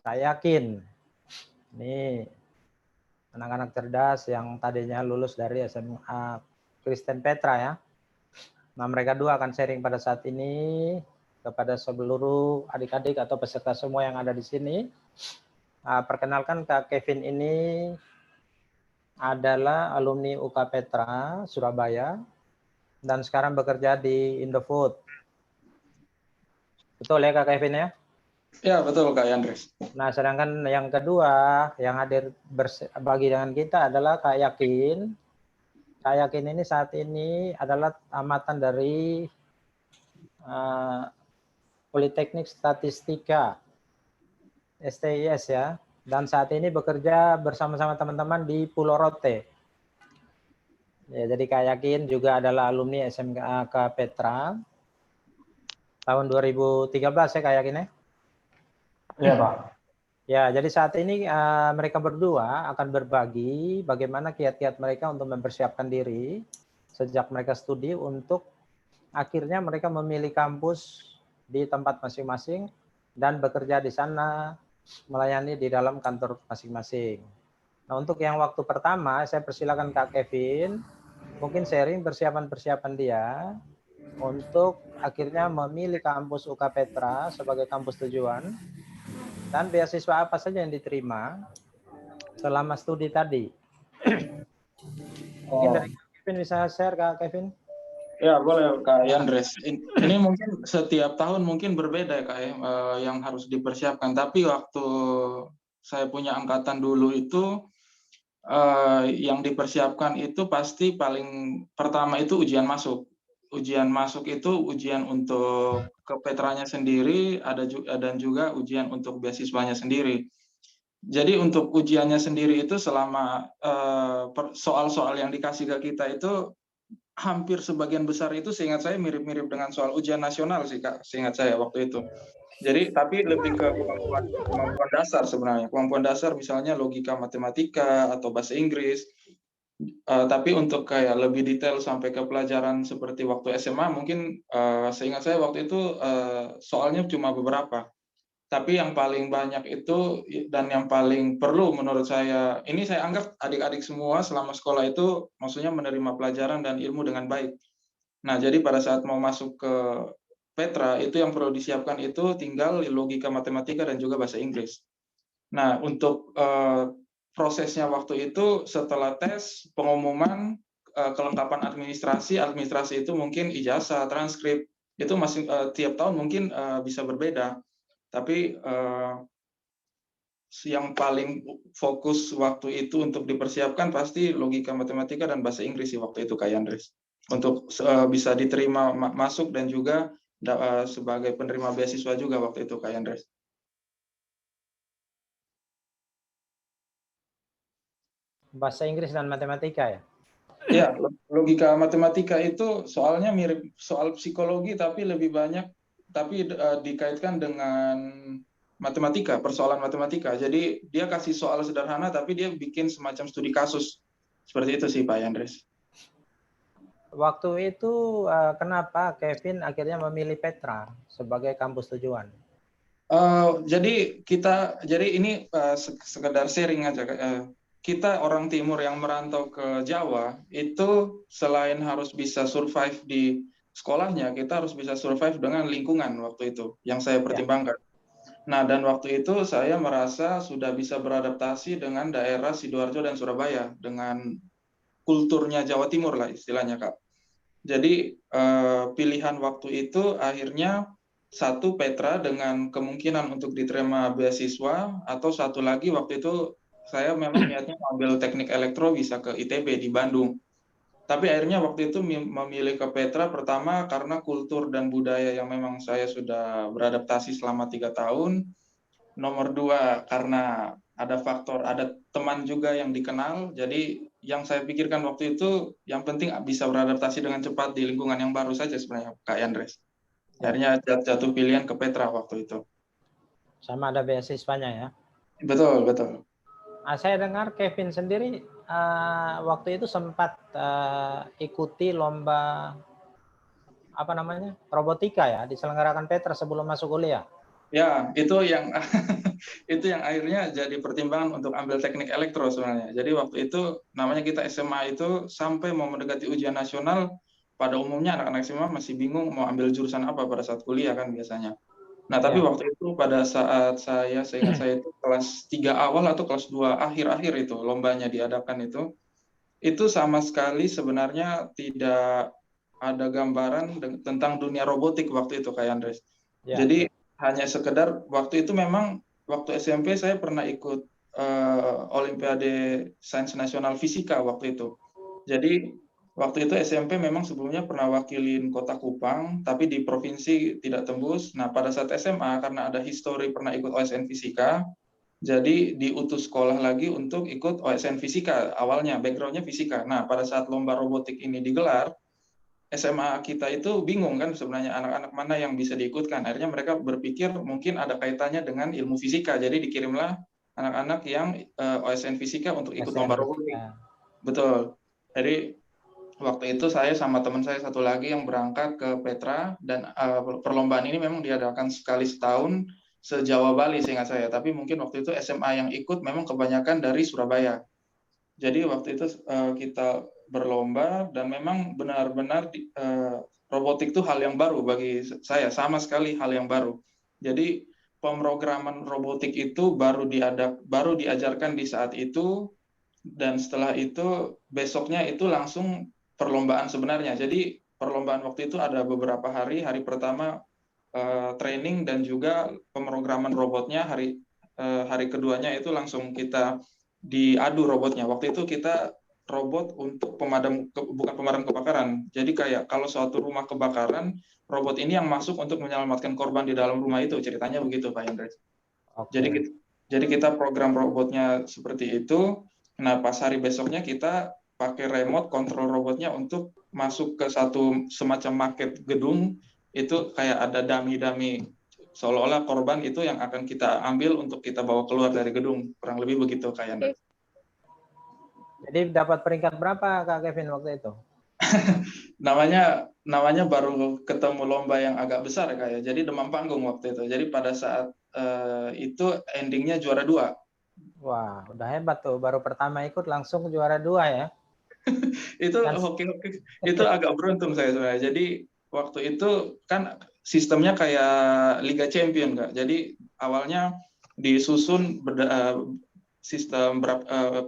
Saya yakin ini anak-anak cerdas yang tadinya lulus dari SMA Kristen Petra ya. Nah, mereka dua akan sharing pada saat ini kepada seluruh adik-adik atau peserta semua yang ada di sini. Perkenalkan, Kak Kevin ini adalah alumni UK Petra Surabaya dan sekarang bekerja di Indofood. Betul ya Kak Kevin ya? Ya, betul Kak Yandres. Nah, sedangkan yang kedua yang hadir berbagi dengan kita adalah Kak Yakin. Kak Yakin ini saat ini adalah tamatan dari Politeknik Statistika STIS ya, dan saat ini bekerja bersama-sama teman-teman di Pulau Rote. Ya, jadi Kak Yakin juga adalah alumni SMK Petra tahun 2013 ya Kak Yakin ya? Iya Pak. Ya, jadi saat ini mereka berdua akan berbagi bagaimana kiat-kiat mereka untuk mempersiapkan diri sejak mereka studi untuk akhirnya mereka memilih kampus di tempat masing-masing dan bekerja di sana melayani di dalam kantor masing-masing. Nah, untuk yang waktu pertama saya persilakan Kak Kevin mungkin sharing persiapan-persiapan dia untuk akhirnya memilih kampus UK Petra sebagai kampus tujuan dan beasiswa apa saja yang diterima selama studi tadi. Mungkin dari Kak Kevin bisa share Kak Kevin? Ya, boleh Kak Yandres. Ini mungkin setiap tahun mungkin berbeda ya Kak ya, yang harus dipersiapkan. Tapi waktu saya punya angkatan dulu itu, yang dipersiapkan itu pasti paling pertama itu ujian masuk. Ujian masuk itu ujian untuk ke Petranya sendiri, dan juga ujian untuk beasiswanya sendiri. Jadi untuk ujiannya sendiri itu selama soal-soal yang dikasih ke kita itu hampir sebagian besar itu seingat saya mirip-mirip dengan soal ujian nasional sih Kak, seingat saya waktu itu. Jadi tapi lebih ke kemampuan dasar sebenarnya. Kemampuan dasar misalnya logika matematika atau bahasa Inggris. Tapi untuk kayak lebih detail sampai ke pelajaran seperti waktu SMA mungkin seingat saya waktu itu soalnya cuma beberapa. Tapi yang paling banyak itu dan yang paling perlu menurut saya, ini saya anggap adik-adik semua selama sekolah itu maksudnya menerima pelajaran dan ilmu dengan baik. Nah, jadi pada saat mau masuk ke Petra, itu yang perlu disiapkan itu tinggal logika matematika dan juga bahasa Inggris. Nah, untuk prosesnya waktu itu setelah tes, pengumuman, kelengkapan administrasi itu mungkin ijazah, transkrip, itu masih tiap tahun mungkin bisa berbeda. Tapi yang paling fokus waktu itu untuk dipersiapkan pasti logika matematika dan bahasa Inggris sih waktu itu Kak Yandres. Untuk bisa diterima masuk dan juga sebagai penerima beasiswa juga waktu itu Kak Yandres. Bahasa Inggris dan matematika ya? Ya, logika matematika itu soalnya mirip soal psikologi tapi lebih banyak dikaitkan dengan matematika, persoalan matematika. Jadi dia kasih soal sederhana tapi dia bikin semacam studi kasus. Seperti itu sih Pak Yandres. Waktu itu kenapa Kevin akhirnya memilih Petra sebagai kampus tujuan? Jadi ini sekedar sharing aja. Kita orang Timur yang merantau ke Jawa itu selain harus bisa survive di sekolahnya, kita harus bisa survive dengan lingkungan waktu itu yang saya pertimbangkan. Nah, dan waktu itu saya merasa sudah bisa beradaptasi dengan daerah Sidoarjo dan Surabaya dengan kulturnya Jawa Timur lah istilahnya Kak. Jadi pilihan waktu itu akhirnya satu Petra dengan kemungkinan untuk diterima beasiswa atau satu lagi waktu itu saya memang niatnya ambil teknik elektro bisa ke ITB di Bandung. Tapi akhirnya waktu itu memilih ke Petra pertama karena kultur dan budaya yang memang saya sudah beradaptasi selama 3 tahun. Nomor 2 karena ada teman juga yang dikenal. Jadi yang saya pikirkan waktu itu yang penting bisa beradaptasi dengan cepat di lingkungan yang baru saja sebenarnya Kak Yandres. Akhirnya jatuh pilihan ke Petra waktu itu. Sama ada beasiswanya ya? Betul, betul. Saya dengar Kevin sendiri waktu itu sempat ikuti lomba apa namanya robotika ya diselenggarakan Petra sebelum masuk kuliah. Ya, itu yang itu yang akhirnya jadi pertimbangan untuk ambil teknik elektro sebenarnya. Jadi waktu itu namanya kita SMA itu sampai mau mendekati ujian nasional, pada umumnya anak-anak SMA masih bingung mau ambil jurusan apa pada saat kuliah kan biasanya. Nah, tapi Ya. waktu itu pada saat seingat saya itu kelas 3 awal atau kelas 2 akhir-akhir itu lombanya diadakan itu sama sekali sebenarnya tidak ada gambaran tentang dunia robotik waktu itu Kak Andres. Ya, Jadi ya. hanya sekedar waktu itu memang waktu SMP saya pernah ikut Olimpiade Sains Nasional Fisika waktu itu. Jadi waktu itu SMP memang sebelumnya pernah wakilin Kota Kupang, tapi di provinsi tidak tembus. Nah pada saat SMA karena ada histori pernah ikut OSN Fisika, jadi diutus sekolah lagi untuk ikut OSN Fisika. Awalnya backgroundnya fisika. Nah pada saat lomba robotik ini digelar, SMA kita itu bingung kan sebenarnya anak-anak mana yang bisa diikutkan. Akhirnya mereka berpikir mungkin ada kaitannya dengan ilmu fisika. Jadi dikirimlah anak-anak yang OSN Fisika untuk ikut SN lomba robotik. Fisika. Betul. Jadi waktu itu saya sama teman saya satu lagi yang berangkat ke Petra dan perlombaan ini memang diadakan sekali setahun se-Jawa Bali seingat saya. Tapi mungkin waktu itu SMA yang ikut memang kebanyakan dari Surabaya. Jadi waktu itu kita berlomba dan memang benar-benar robotik itu hal yang baru bagi saya, sama sekali hal yang baru. Jadi pemrograman robotik itu baru diajarkan di saat itu dan setelah itu besoknya itu langsung perlombaan sebenarnya. Jadi perlombaan waktu itu ada beberapa hari. Hari pertama training dan juga pemrograman robotnya. Hari keduanya itu langsung kita diadu robotnya. Waktu itu kita robot untuk bukan pemadam kebakaran. Jadi kayak kalau suatu rumah kebakaran, robot ini yang masuk untuk menyelamatkan korban di dalam rumah itu. Ceritanya begitu, Pak Hendrik. Jadi Oke. jadi kita program robotnya seperti itu. Nah, pas hari besoknya kita pakai remote kontrol robotnya untuk masuk ke satu semacam market gedung. Itu kayak ada dummy-dummy seolah-olah korban itu yang akan kita ambil untuk kita bawa keluar dari gedung. Kurang lebih begitu kayaknya. Jadi dapat peringkat berapa Kak Kevin waktu itu? namanya baru ketemu lomba yang agak besar kayak. Jadi demam panggung waktu itu. Jadi pada saat itu endingnya juara 2. Wah, udah hebat tuh. Baru pertama ikut langsung juara 2 ya. Itu Dan hoki itu agak beruntung saya sebenarnya. Jadi waktu itu kan sistemnya kayak Liga Champion Kak. Jadi awalnya disusun sistem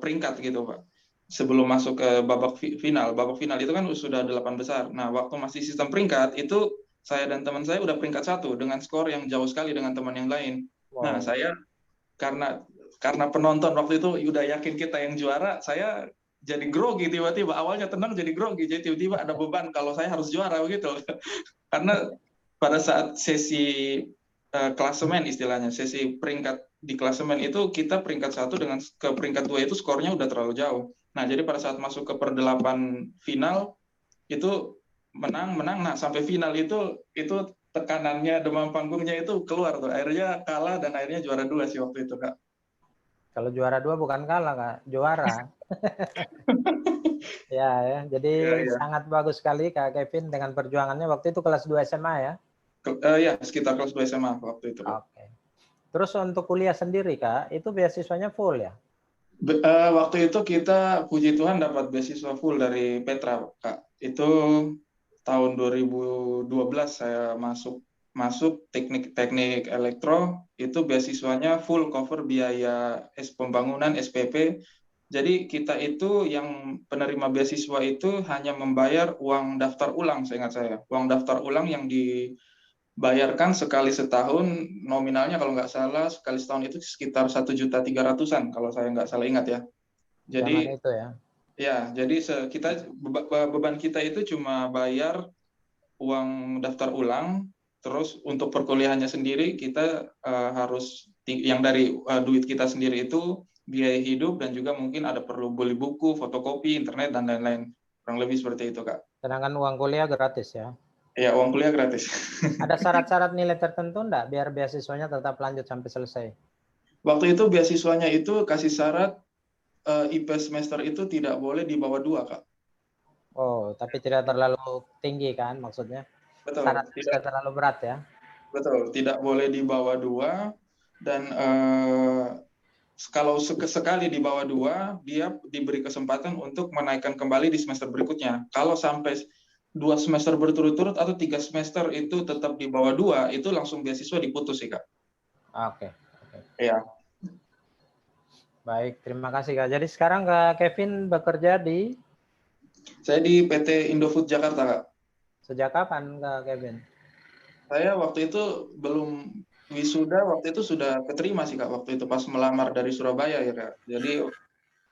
peringkat gitu Pak. Sebelum masuk ke babak final. Babak final itu kan sudah 8 besar. Nah, waktu masih sistem peringkat itu saya dan teman saya udah peringkat 1 dengan skor yang jauh sekali dengan teman yang lain. Nah, wow. saya karena penonton waktu itu udah yakin kita yang juara, saya jadi grogi tiba-tiba. Awalnya tenang jadi grogi, jadi tiba-tiba ada beban kalau saya harus juara begitu. Karena pada saat sesi klasemen istilahnya, sesi peringkat di klasemen itu kita peringkat 1 dengan ke peringkat 2 itu skornya udah terlalu jauh. Nah, jadi pada saat masuk ke perdelapan final itu menang. Nah, sampai final itu tekanannya demam panggungnya itu keluar tuh. Akhirnya kalah dan akhirnya juara 2 sih waktu itu, Kak. Kalau juara 2 bukan kalah Kak, juara. Ya, jadi Iya, iya. sangat bagus sekali Kak Kevin dengan perjuangannya waktu itu kelas 2 SMA ya. Ya, sekitar kelas 2 SMA waktu itu, Kak. Oke. Terus untuk kuliah sendiri Kak, itu beasiswanya full ya? Waktu itu kita puji Tuhan dapat beasiswa full dari Petra, Kak. Itu tahun 2012 saya masuk teknik elektro, itu beasiswanya full cover biaya pembangunan SPP. Jadi kita itu yang penerima beasiswa itu hanya membayar uang daftar ulang, seingat saya. Uang daftar ulang yang dibayarkan sekali setahun, nominalnya kalau nggak salah sekali setahun itu sekitar 1.300.000-an kalau saya nggak salah ingat ya. Zaman Jadi itu ya. jadi beban kita itu cuma bayar uang daftar ulang, terus untuk perkuliahannya sendiri kita harus yang dari duit kita sendiri itu biaya hidup dan juga mungkin ada perlu beli buku, fotokopi, internet dan lain-lain. Kurang lebih seperti itu, Kak. Sedangkan uang kuliah gratis ya. Ya, uang kuliah gratis. Ada syarat-syarat nilai tertentu enggak biar beasiswanya tetap lanjut sampai selesai? Waktu itu beasiswanya itu kasih syarat IP semester itu tidak boleh di bawah 2, Kak. Oh, tapi tidak terlalu tinggi kan maksudnya? Betul, Syaratnya tidak tidak terlalu berat ya? betul, tidak boleh di bawah 2 dan kalau sekali di bawah 2 dia diberi kesempatan untuk menaikkan kembali di semester berikutnya. Kalau sampai 2 semester berturut-turut atau 3 semester itu tetap di bawah 2, itu langsung beasiswa diputus sih, Kak. Oke. Iya. Baik, terima kasih Kak. Jadi sekarang Kak Kevin bekerja di Saya di PT Indofood Jakarta, Kak. sejak kapan Kak Kevin? Saya waktu itu belum wisuda, waktu itu sudah keterima sih, Kak. Waktu itu pas melamar dari Surabaya ya, Kak. Jadi Oh,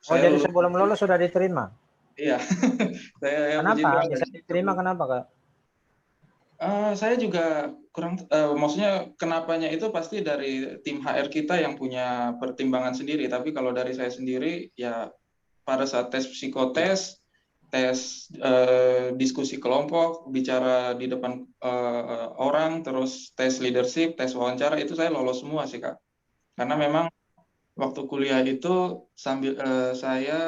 saya jadi lulus. sebelum lulus sudah diterima? Iya. Saya puji Kenapa Tuhan. bisa diterima? Kenapa Kak? Saya juga kurang, maksudnya kenapanya itu pasti dari tim HR kita yang punya pertimbangan sendiri. Tapi kalau dari saya sendiri, ya pada saat tes psikotes, tes diskusi kelompok, bicara di depan orang, terus tes leadership, tes wawancara, itu saya lolos semua sih, Kak. Karena memang waktu kuliah itu sambil saya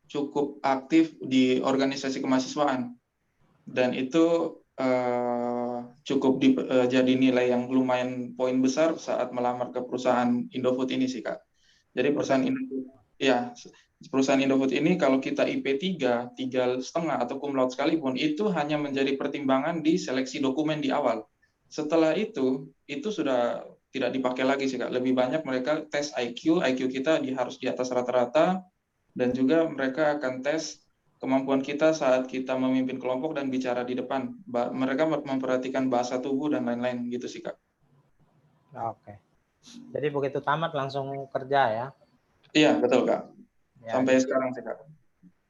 cukup aktif di organisasi kemahasiswaan. Dan itu cukup jadi nilai yang lumayan poin besar saat melamar ke perusahaan Indofood ini sih, Kak. Jadi perusahaan Indofood ini kalau kita IP 3,5 atau cum laude sekalipun, itu hanya menjadi pertimbangan di seleksi dokumen di awal. Setelah itu sudah tidak dipakai lagi sih, Kak. Lebih banyak mereka tes IQ kita harus di atas rata-rata, dan juga mereka akan tes kemampuan kita saat kita memimpin kelompok dan bicara di depan. Mereka memperhatikan bahasa tubuh dan lain-lain gitu sih, Kak. Oke. Jadi begitu tamat langsung kerja ya? Iya, betul, Kak. Ya, Sampai sekarang sih, Kak.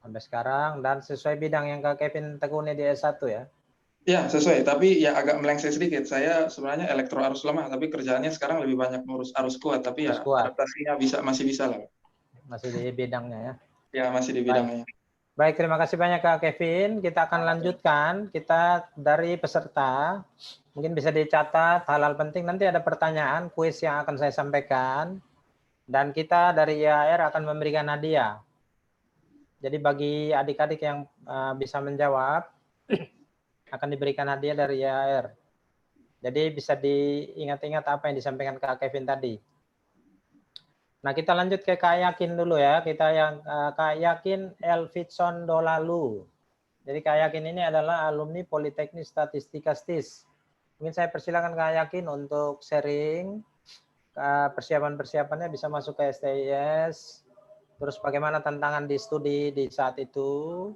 sampai sekarang dan sesuai bidang yang Kak Kevin tekuni di S1 ya? Ya, sesuai. Tapi ya agak melenceng sedikit. Saya sebenarnya elektro arus lemah, tapi kerjaannya sekarang lebih banyak ngurus arus kuat. Tapi Harus ya kuat. adaptasinya masih bisa lah. Masih di bidangnya ya? Ya, masih di Baik. bidangnya. Baik, terima kasih banyak Kak Kevin. Kita akan lanjutkan. Kita dari peserta, mungkin bisa dicatat hal-hal penting. Nanti ada pertanyaan, kuis yang akan saya sampaikan. Dan kita dari IAR akan memberikan hadiah. Jadi bagi adik-adik yang bisa menjawab, akan diberikan hadiah dari IAR. Jadi bisa diingat-ingat apa yang disampaikan Kak Kevin tadi. Nah, kita lanjut ke Kak Yakin dulu ya. Kita yang Kak Yakin Elvitson Dolalu. Jadi Kak Yakin ini adalah alumni Politeknik Statistika STIS. Mungkin saya persilakan Kak Yakin untuk sharing persiapan-persiapannya bisa masuk ke STIS. Terus bagaimana tantangan di studi di saat itu.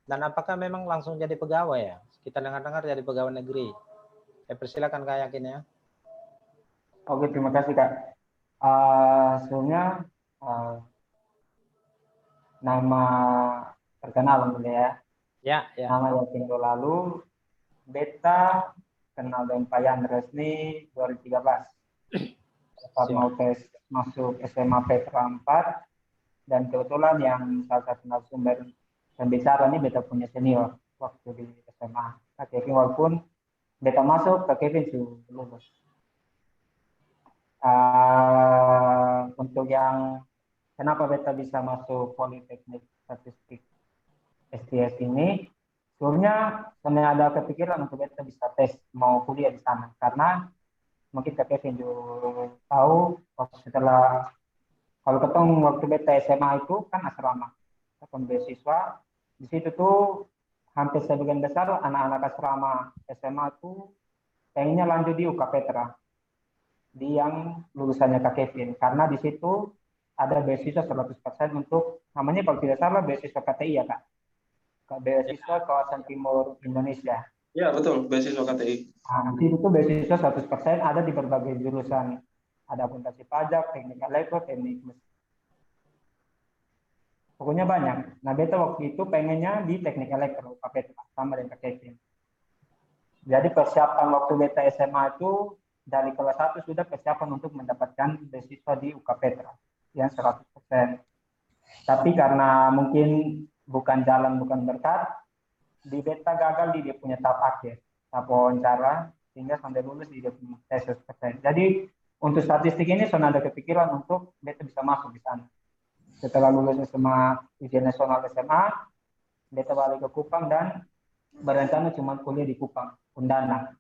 Dan apakah memang langsung jadi pegawai ya? Kita dengar-dengar jadi pegawai negeri. Saya persilakan Kak Yakin ya. Oke, terima kasih Kak. Sebelumnya nama terkenal mungkin ya. Ya. Nama Yakin Dolalu, beta kenal dengan Pak Yandres ini 2013. Saat mau tes masuk SMA Petra 4, dan kebetulan yang salah satu narasumber pembicara ini beta punya senior waktu di SMA. Kak Kevin, walaupun beta masuk, Kak Kevin sudah lulus. Untuk yang kenapa beta bisa masuk Politeknik Statistik STS ini, sebenarnya ada kepikiran untuk beta bisa tes mau kuliah di sana, karena mungkin Kak Kevin juga tahu setelah kalau ketemu waktu beta SMA itu kan asrama, kan beasiswa di situ tuh hampir sebagian besar anak-anak asrama SMA itu pengennya lanjut di UK Petra, di yang lulusannya Kak Kevin, karena di situ ada beasiswa 100% untuk, namanya kalau tidak salah beasiswa KTI ya Kak, beasiswa kawasan timur Indonesia. Ya, betul, beasiswa KTI. Nah, di situ beasiswa 100% ada di berbagai jurusan, ada akuntansi pajak, teknik elektro, teknik mesin. Pokoknya banyak. Nah, beta waktu itu pengennya di teknik elektro, Petra, sama dengan Kak Kevin. Jadi persiapan waktu beta SMA itu dari kelas 1 sudah persiapan untuk mendapatkan beasiswa di UK Petra yang 100%. Tapi karena mungkin bukan jalan, bukan berkat, di beta gagal di dia punya tahap akhir, tahap wawancara, sehingga sampai lulus di dia punya tes 100%. Jadi untuk statistik ini sudah ada kepikiran untuk beta bisa masuk di sana. Setelah lulus SMA, ujian nasional SMA, beta balik ke Kupang dan berencana cuma kuliah di Kupang, Undana.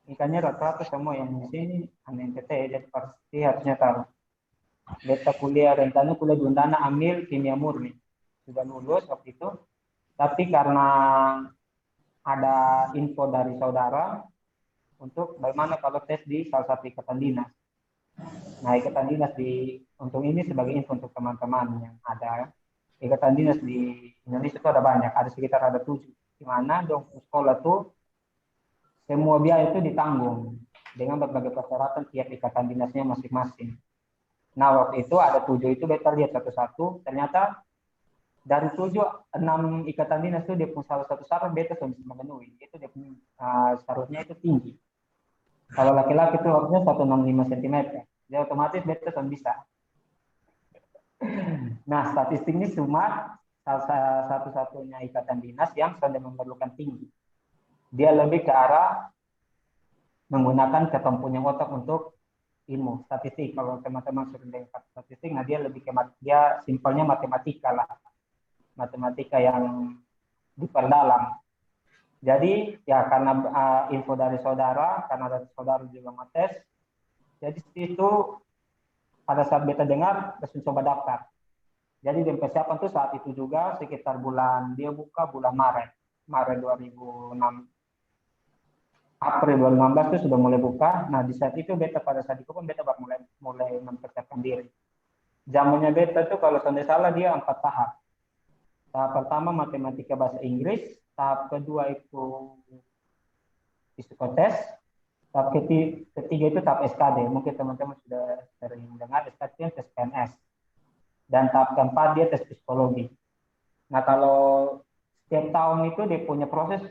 ikannya rata-rata semua yang di sini anak NTT, jadi pasti harusnya tahu. Beta rencananya kuliah di Undana ambil kimia murni, sudah lulus waktu itu, tapi karena ada info dari saudara untuk bagaimana kalau tes di salah satu ikatan dinas. Nah, ikatan dinas untuk ini sebagai info untuk teman-teman yang ada. Ikatan dinas di Indonesia itu ada banyak, ada sekitar 7, di mana dong sekolah tuh semua biaya itu ditanggung dengan berbagai persyaratan tiap ikatan dinasnya masing-masing. Nah, waktu itu ada 7 itu beta lihat satu-satu, ternyata dari 7, 6 ikatan dinas itu dia punya salah satu syarat beta bisa memenuhi. Itu dia punya syaratnya itu tinggi. Kalau laki-laki itu harusnya 165 cm. Jadi otomatis beta bisa. Nah, statistik ini cuma salah satu-satunya ikatan dinas yang sedang memerlukan tinggi. Dia lebih ke arah menggunakan kemampuan otak untuk ilmu statistik. Kalau teman-teman sering dengar statistik, nah dia lebih ke dia simpelnya matematika lah, matematika yang diperdalam. Jadi ya karena info dari saudara, karena dari saudara juga ngetes, jadi itu pada saat beta dengar, langsung coba daftar. Jadi dan persiapan tuh saat itu juga sekitar dia buka bulan Maret 2006. April 2016 itu sudah mulai buka. Nah, di saat itu beta pada saat itu pun beta mulai mempersiapkan diri. Zamannya beta itu kalau tidak salah dia 4 tahap. Tahap pertama matematika bahasa Inggris, tahap kedua itu psikotes, tahap ketiga itu tahap SKD. Mungkin teman-teman sudah sering dengar SKD tes PNS. Dan tahap keempat dia tes psikologi. Nah, kalau setiap tahun itu dia punya proses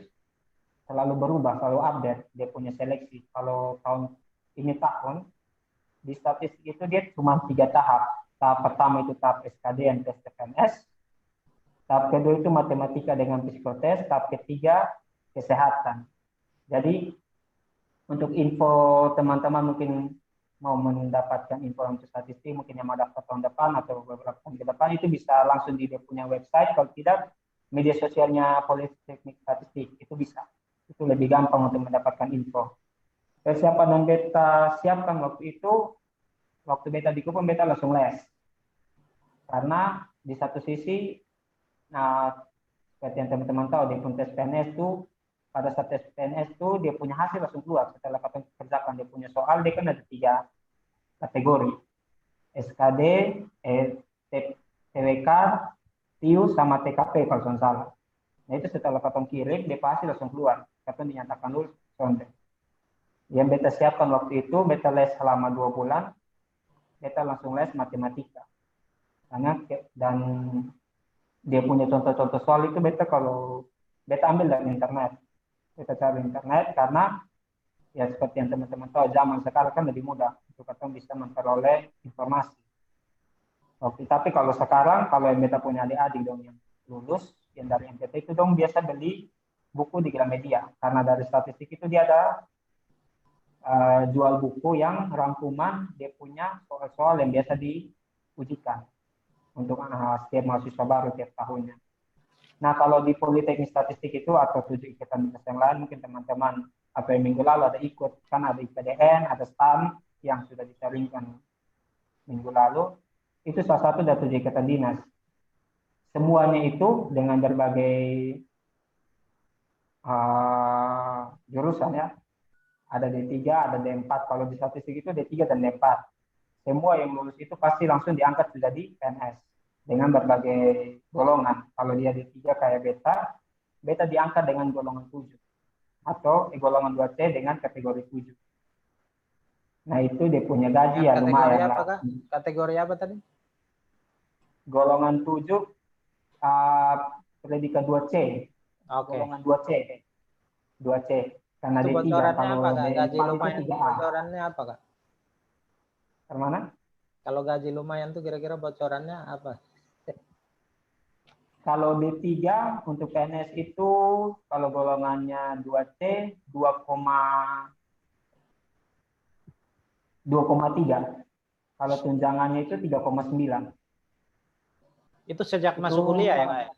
selalu berubah, selalu update, dia punya seleksi. Kalau tahun di statistik itu dia cuma 3 tahap. Tahap pertama itu tahap SKD dan tes CPNS. Tahap kedua itu matematika dengan psikotes. Tahap ketiga kesehatan. Jadi untuk info teman-teman mungkin mau mendapatkan info untuk statistik, mungkin yang mau daftar tahun depan atau beberapa tahun ke depan, itu bisa langsung di dia punya website. Kalau tidak, media sosialnya Politeknik Statistik itu bisa. Itu lebih gampang untuk mendapatkan info. Persiapan yang beta siapkan waktu itu, waktu beta di Kupang, beta langsung les. Karena di satu sisi, nah, seperti yang teman-teman tahu, di tes PNS itu, pada saat tes PNS itu, dia punya hasil langsung keluar. Setelah kita kerjakan, dia punya soal, dia kan ada 3 kategori. SKD, TWK, TIU, sama TKP kalau tidak salah. Nah, itu setelah katong kirim, dia pasti langsung keluar. Katong dinyatakan lulus, sonde. Yang beta siapkan waktu itu, beta les selama 2 bulan, beta langsung les matematika. Dan dia punya contoh-contoh soal itu beta ambil dari internet. Beta cari internet karena ya seperti yang teman-teman tahu, zaman sekarang kan lebih mudah untuk katong bisa memperoleh informasi. Tapi kalau sekarang, kalau yang beta punya adik-adik dong yang lulus, yang dari MPT itu dong biasa beli buku di Gramedia. Karena dari statistik itu dia ada jual buku yang rangkuman, dia punya soal-soal yang biasa diujikan untuk setiap mahasiswa baru tiap tahunnya. Nah, kalau di Politeknik Statistik itu atau 7 ikatan dinas yang lain, mungkin teman-teman atau yang minggu lalu ada ikut, kan ada IPDN, ada STAN yang sudah disaringkan minggu lalu, itu salah satu dari 7 ikatan dinas. Semuanya itu dengan berbagai jurusan ya. Ada D3, ada D4. Kalau di statistik itu D3 dan D4. Semua yang lulus itu pasti langsung diangkat menjadi PNS dengan berbagai golongan. Kalau dia D3 kayak beta diangkat dengan golongan 7. Atau golongan 2C dengan kategori 7. Nah, itu dia punya gaji ya lumayan lah. Kategori apa tadi? Golongan 7 predikat 2C. Okay. Golongan 2C. 2C. Karena itu D3 bocorannya kalau apa, Kak? Gaji D4 lumayan itu 3A. Bocorannya apa, Kak? Kemana? Kalau gaji lumayan tuh kira-kira bocorannya apa? Kalau D3 untuk PNS itu kalau golongannya 2C 2,3. Kalau tunjangannya itu 3,9. Itu sejak masuk kuliah ya, Kak?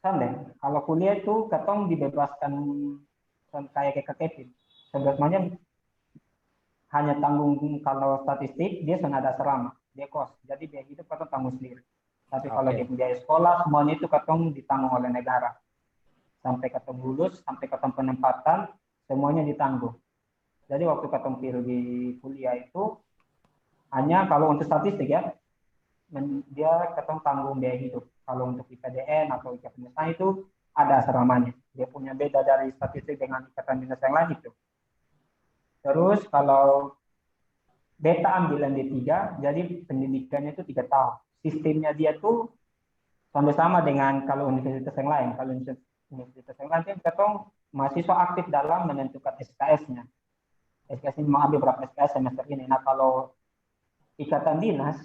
Kan deh. Kalau kuliah itu katong dibebaskan kayak Kevin. sebenarnya hanya tanggung kalau statistik dia sudah ada asrama, dia kos, jadi biaya hidup katong tanggung sendiri. Tapi kalau dia biaya sekolah semuanya itu katong ditanggung oleh negara. Sampai katong lulus, sampai katong penempatan, semuanya ditanggung. Jadi waktu katong pergi kuliah itu hanya kalau untuk statistik ya, dia katong tanggung biaya hidup. Kalau untuk IPDN atau ikatan dinas itu ada asramanya. Dia punya beda dari statistik dengan ikatan dinas yang lain itu. Terus kalau beta ambilan D3, jadi pendidikannya itu 3 tahun. Sistemnya dia tuh sama-sama dengan kalau universitas yang lain. Kalau universitas yang lain kan katong mahasiswa aktif dalam menentukan SKS-nya. SKS ini mau ambil berapa SKS semester ini. Nah kalau ikatan dinas,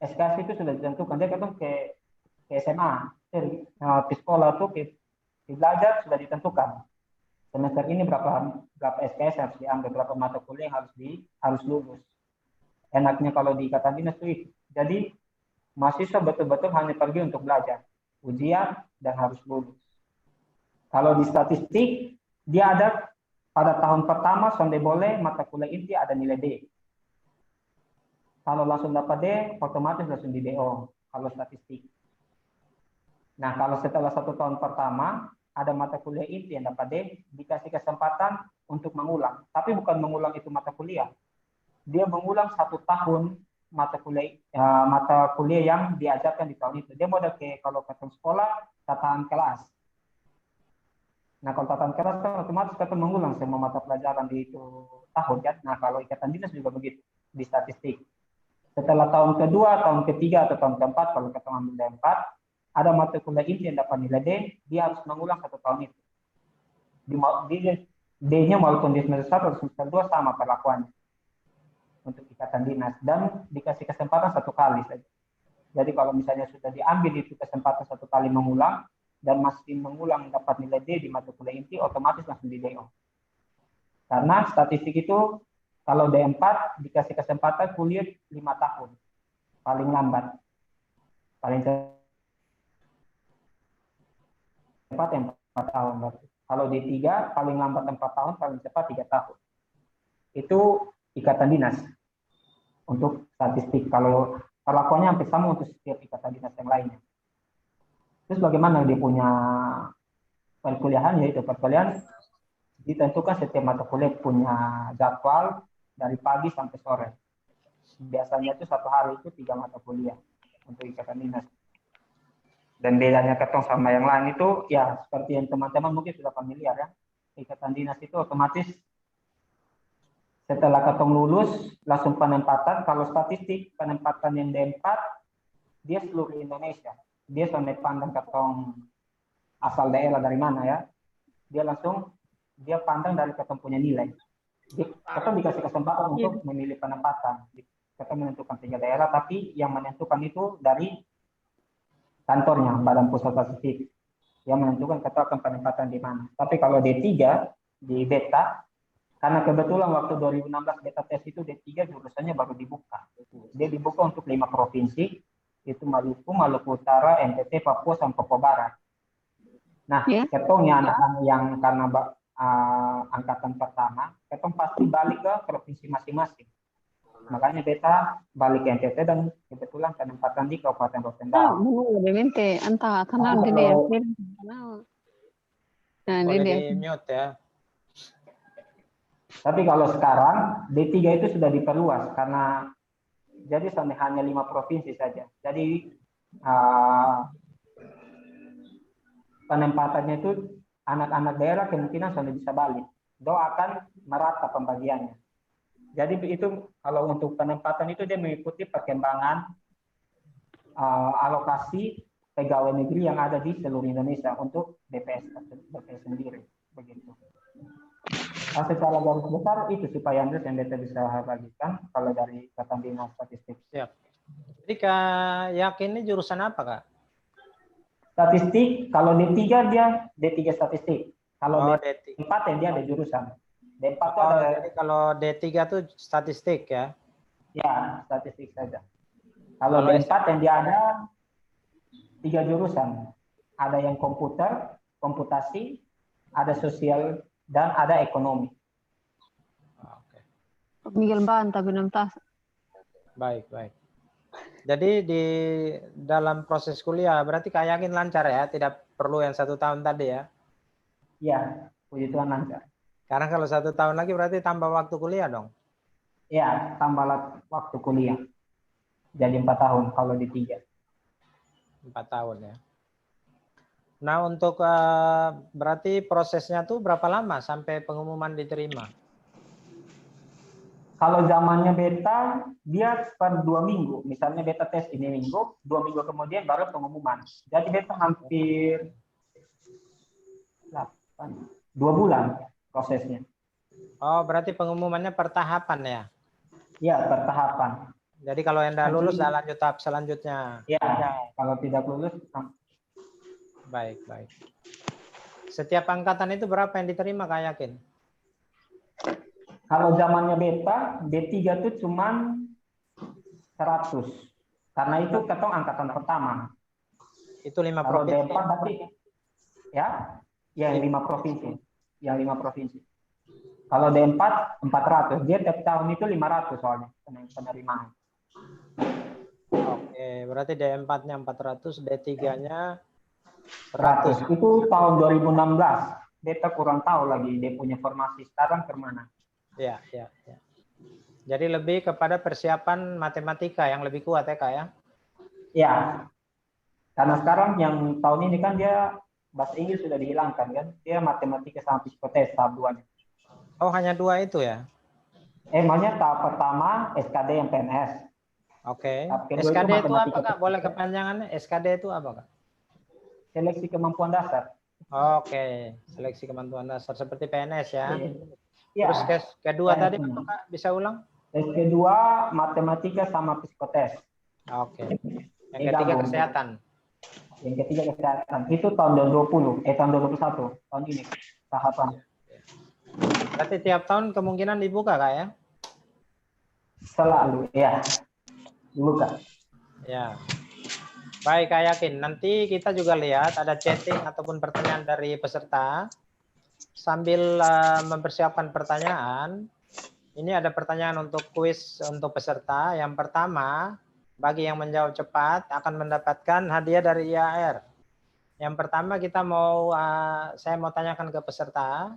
SKS itu sudah ditentukan. Dia katong ke SMA, di sekolah tuh ke belajar sudah ditentukan. Semester ini berapa SKS harus diambil, berapa mata kuliah yang harus lulus. Enaknya kalau di ikatan dinas itu. Jadi mahasiswa betul-betul hanya pergi untuk belajar, ujian dan harus lulus. Kalau di statistik dia ada pada tahun pertama sampai boleh mata kuliah inti ada nilai D. Kalau langsung dapat D, otomatis langsung di DO. Kalau statistik. Nah kalau setelah 1 tahun pertama ada mata kuliah inti yang dapat D, dikasih kesempatan untuk mengulang. Tapi bukan mengulang itu mata kuliah. Dia mengulang 1 tahun mata kuliah yang diajarkan di tahun itu. Dia model ke kalau ketemu sekolah, tatanan kelas. Nah kalau tatanan kelas kan otomatis kita mengulang semua mata pelajaran di itu tahun kan. Nah kalau ikatan dinas juga begitu di statistik. Setelah tahun kedua, tahun ketiga atau tahun keempat, kalau kita ambil D4, ada mata kuliah inti yang dapat nilai D, dia harus mengulang 1 tahun itu. D-nya walaupun di semester 1 atau semester 2 sama perlakuannya untuk ikatan dinas dan dikasih kesempatan 1 kali saja. Jadi kalau misalnya sudah diambil itu kesempatan 1 kali mengulang dan masih mengulang dapat nilai D di mata kuliah inti, otomatis langsung di DO. Karena statistik itu kalau D4 dikasih kesempatan kuliah 5 tahun paling lambat. Paling cepat yang 4 tahun. Kalau D3 paling lambat 4 tahun, paling cepat 3 tahun. Itu ikatan dinas untuk statistik. Kalau perlakuannya hampir sama untuk setiap ikatan dinas yang lainnya. Terus bagaimana dia punya perkuliahan, yaitu perkuliahan ditentukan setiap mata kuliah punya jadwal dari pagi sampai sore. Biasanya itu 1 hari itu 3 mata kuliah untuk ikatan dinas. Dan bedanya ketong sama yang lain itu ya seperti yang teman-teman mungkin sudah familiar ya. Ikatan dinas itu otomatis setelah ketong lulus langsung penempatan. Kalau statistik penempatan yang D4 dia seluruh Indonesia. Dia sampai pandang ketong asal daerah dari mana ya. Dia pandang dari ketong punya nilai. Ketong dikasih kesempatan untuk memilih penempatan. Ketong menentukan 3 daerah, tapi yang menentukan itu dari kantornya, Badan Pusat Statistik, yang menentukan ketong akan penempatan di mana. Tapi kalau D3 di beta, karena kebetulan waktu 2016 beta tes itu D3 jurusannya baru dibuka. Dia dibuka untuk 5 provinsi, itu Maluku, Maluku Utara, NTT, Papua, sampai Papua Barat. Nah, ketongnya anak-anak yang karena angkatan pertama, ketong pasti balik ke provinsi masing-masing. Makanya beta balik ke NTT dan kebetulan penempatan di Kabupaten Rosendal. Ovviamente anta kenal dia. Nah, boleh dia di mute ya. Tapi kalau sekarang D3 itu sudah diperluas karena jadi sampai hanya 5 provinsi saja. Jadi penempatannya itu anak-anak daerah kemungkinan sudah bisa balik. Doakan merata pembagiannya. Jadi itu kalau untuk penempatan itu dia mengikuti perkembangan alokasi pegawai negeri yang ada di seluruh Indonesia untuk BPS sendiri. Begitu. Secara garis besar itu sih Pak Yandres yang kita bisa bagikan kalau dari Ikatan Dinas Statistik. Siap. Jadi Kak Yakin ini jurusan apa Kak? Statistik, kalau D3 dia D3 statistik. Kalau D4 yang dia ada jurusan. D4 itu ada. Jadi kalau D3 itu statistik ya? Ya, statistik saja. Kalau D4 yang dia ada 3 jurusan. Ada yang komputer, komputasi, ada sosial, dan ada ekonomi. Miguel Banta belum tas. Baik, baik. Jadi di dalam proses kuliah berarti Kak yakin lancar ya, tidak perlu yang 1 tahun tadi ya? Ya, puji Tuhan lancar. Karena kalau 1 tahun lagi berarti tambah waktu kuliah dong. Ya, tambah waktu kuliah. Jadi 4 tahun kalau di 3. 4 tahun ya. Nah untuk berarti prosesnya tuh berapa lama sampai pengumuman diterima? Kalau zamannya beta, dia per 2 minggu. Misalnya beta tes ini minggu, 2 minggu kemudian baru pengumuman. Jadi beta hampir 2 bulan prosesnya. Oh berarti pengumumannya per tahapan ya? Ya, per tahapan. Jadi kalau yang udah lulus, udah lanjut tahap selanjutnya. Ya, kalau tidak lulus. Baik, baik. Setiap angkatan itu berapa yang diterima Kak yakin? Kalau zamannya beta, B3 itu cuman 100. Karena itu ketong angkatan pertama. Itu 5 Kalau provinsi. D4 berarti ya, yang 5 provinsi. Yang 5 provinsi. Kalau D4 400, dia tiap tahun itu 500 soalnya penerimaan. Oke, berarti D4-nya 400, D3-nya 100. 100. Itu tahun 2016. Beta kurang tahu lagi dia punya formasi sekarang kemana. Ya, ya, ya. Jadi lebih kepada persiapan matematika yang lebih kuat ya Kak ya? Ya, karena sekarang yang tahun ini kan dia bahasa Inggris sudah dihilangkan kan. Dia matematika sama psikotes tahap 2-nya. Oh hanya 2 itu ya? Makanya tahap pertama SKD yang PNS. Oke. Tahap kedua SKD itu apa matematika Kak? Boleh kepanjangannya? SKD itu apa Kak? seleksi kemampuan dasar. Oke, seleksi kemampuan dasar seperti PNS ya. Ya. Terus kedua PNS tadi apa Kak? Bisa ulang? tes kedua matematika sama psikotes. Oke. Yang ketiga kesehatan. Yang ketiga kesehatan. Itu tahun 2020, tahun 2021, tahun ini tahapan. Berarti tiap tahun kemungkinan dibuka Kak ya? Selalu ya. Dibuka. Ya. Baik Kak yakin. Nanti kita juga lihat ada chatting ataupun pertanyaan dari peserta. Sambil mempersiapkan pertanyaan, ini ada pertanyaan untuk kuis untuk peserta. Yang pertama, bagi yang menjawab cepat akan mendapatkan hadiah dari IAR. Yang pertama saya mau tanyakan ke peserta,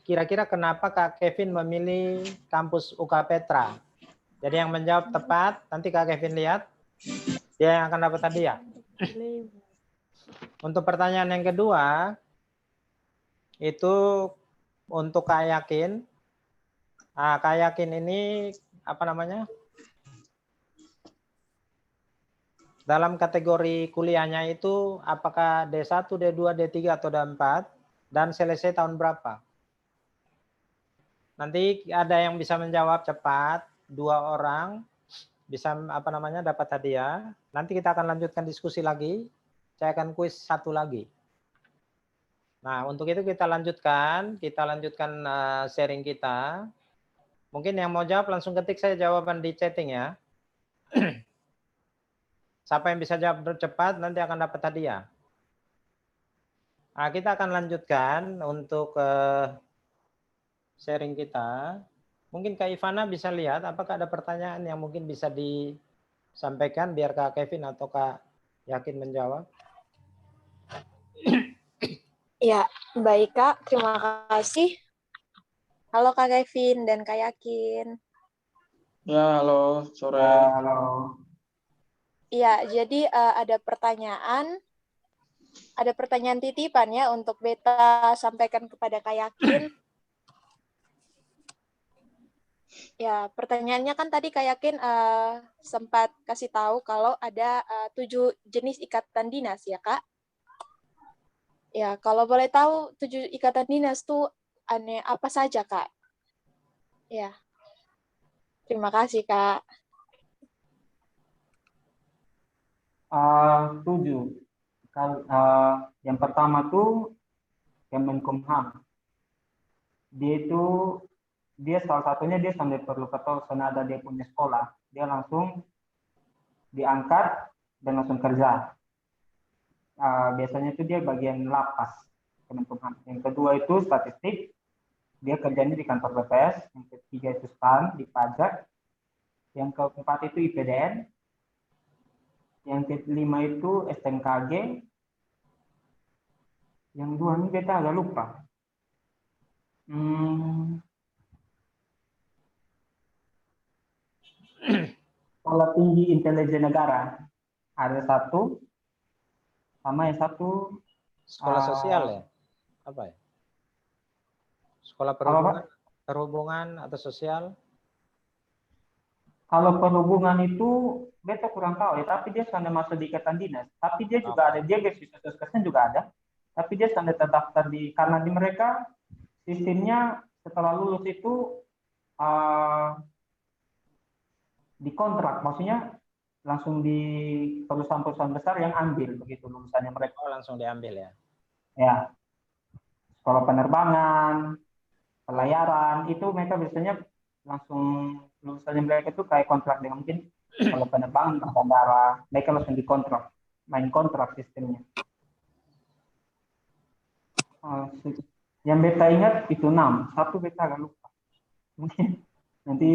kira-kira kenapa Kak Kevin memilih kampus UK Petra? Jadi yang menjawab tepat, nanti Kak Kevin lihat, dia yang akan dapat hadiah. Untuk pertanyaan yang kedua, itu untuk Kak Yakin. Nah, Kak Yakin ini apa namanya? Dalam kategori kuliahnya itu apakah D1, D2, D3 atau D4 dan selesai tahun berapa? Nanti ada yang bisa menjawab cepat, 2 orang bisa apa namanya dapat hadiah. Nanti kita akan lanjutkan diskusi lagi. Saya akan kuis 1 lagi. Nah, untuk itu kita lanjutkan sharing kita. Mungkin yang mau jawab langsung ketik saya jawaban di chatting ya. Siapa yang bisa jawab cepat nanti akan dapat hadiah. Nah, kita akan lanjutkan untuk sharing kita. Mungkin Kak Ivana bisa lihat apakah ada pertanyaan yang mungkin bisa disampaikan biar Kak Kevin atau Kak Yakin menjawab. Ya, baik Kak. Terima kasih. Halo Kak Kevin dan Kak Yakin. Ya, halo, sore. Halo. Iya, jadi ada pertanyaan titipan ya untuk Beta sampaikan kepada Kak Yakin. Ya, pertanyaannya kan tadi Kak Yakin sempat kasih tahu kalau ada 7 jenis ikatan dinas ya Kak. Ya, kalau boleh tahu 7 ikatan dinas tuh apa saja Kak? Ya, terima kasih Kak. 7. Yang pertama tuh Kemenkumham. Dia salah satunya dia sampai perlu ketahui senada dia punya sekolah, dia langsung diangkat dan langsung kerja. Biasanya itu dia bagian lapas Kemenkumham. Yang kedua itu statistik. dia kerjanya di kantor BPS. Yang ketiga itu STAN di pajak. Yang keempat itu IPDN. Yang kelima itu STNKG. Yang dua ini beta agak lupa. Sekolah Tinggi Intelijen Negara ada satu, sama yang satu Sekolah sosial ya? Apa ya? Sekolah perhubungan atau sosial? Kalau perhubungan itu beta kurang tahu ya, tapi dia sudah masuk di ikatan dinas. Tapi dia juga ada, dia beasiswa soskesnya juga ada. Tapi dia sudah terdaftar karena di mereka sistemnya setelah lulus itu dikontrak, maksudnya langsung di perusahaan-perusahaan besar yang ambil begitu lulusannya mereka. Oh, langsung diambil ya? Ya, sekolah penerbangan, pelayaran, itu mereka biasanya langsung lulusannya mereka itu kayak kontrak dengan mungkin kalau penerbangan, bandara, mereka langsung dikontrak, main kontrak sistemnya. Yang beta ingat itu 6, satu beta agak lupa. Mungkin nanti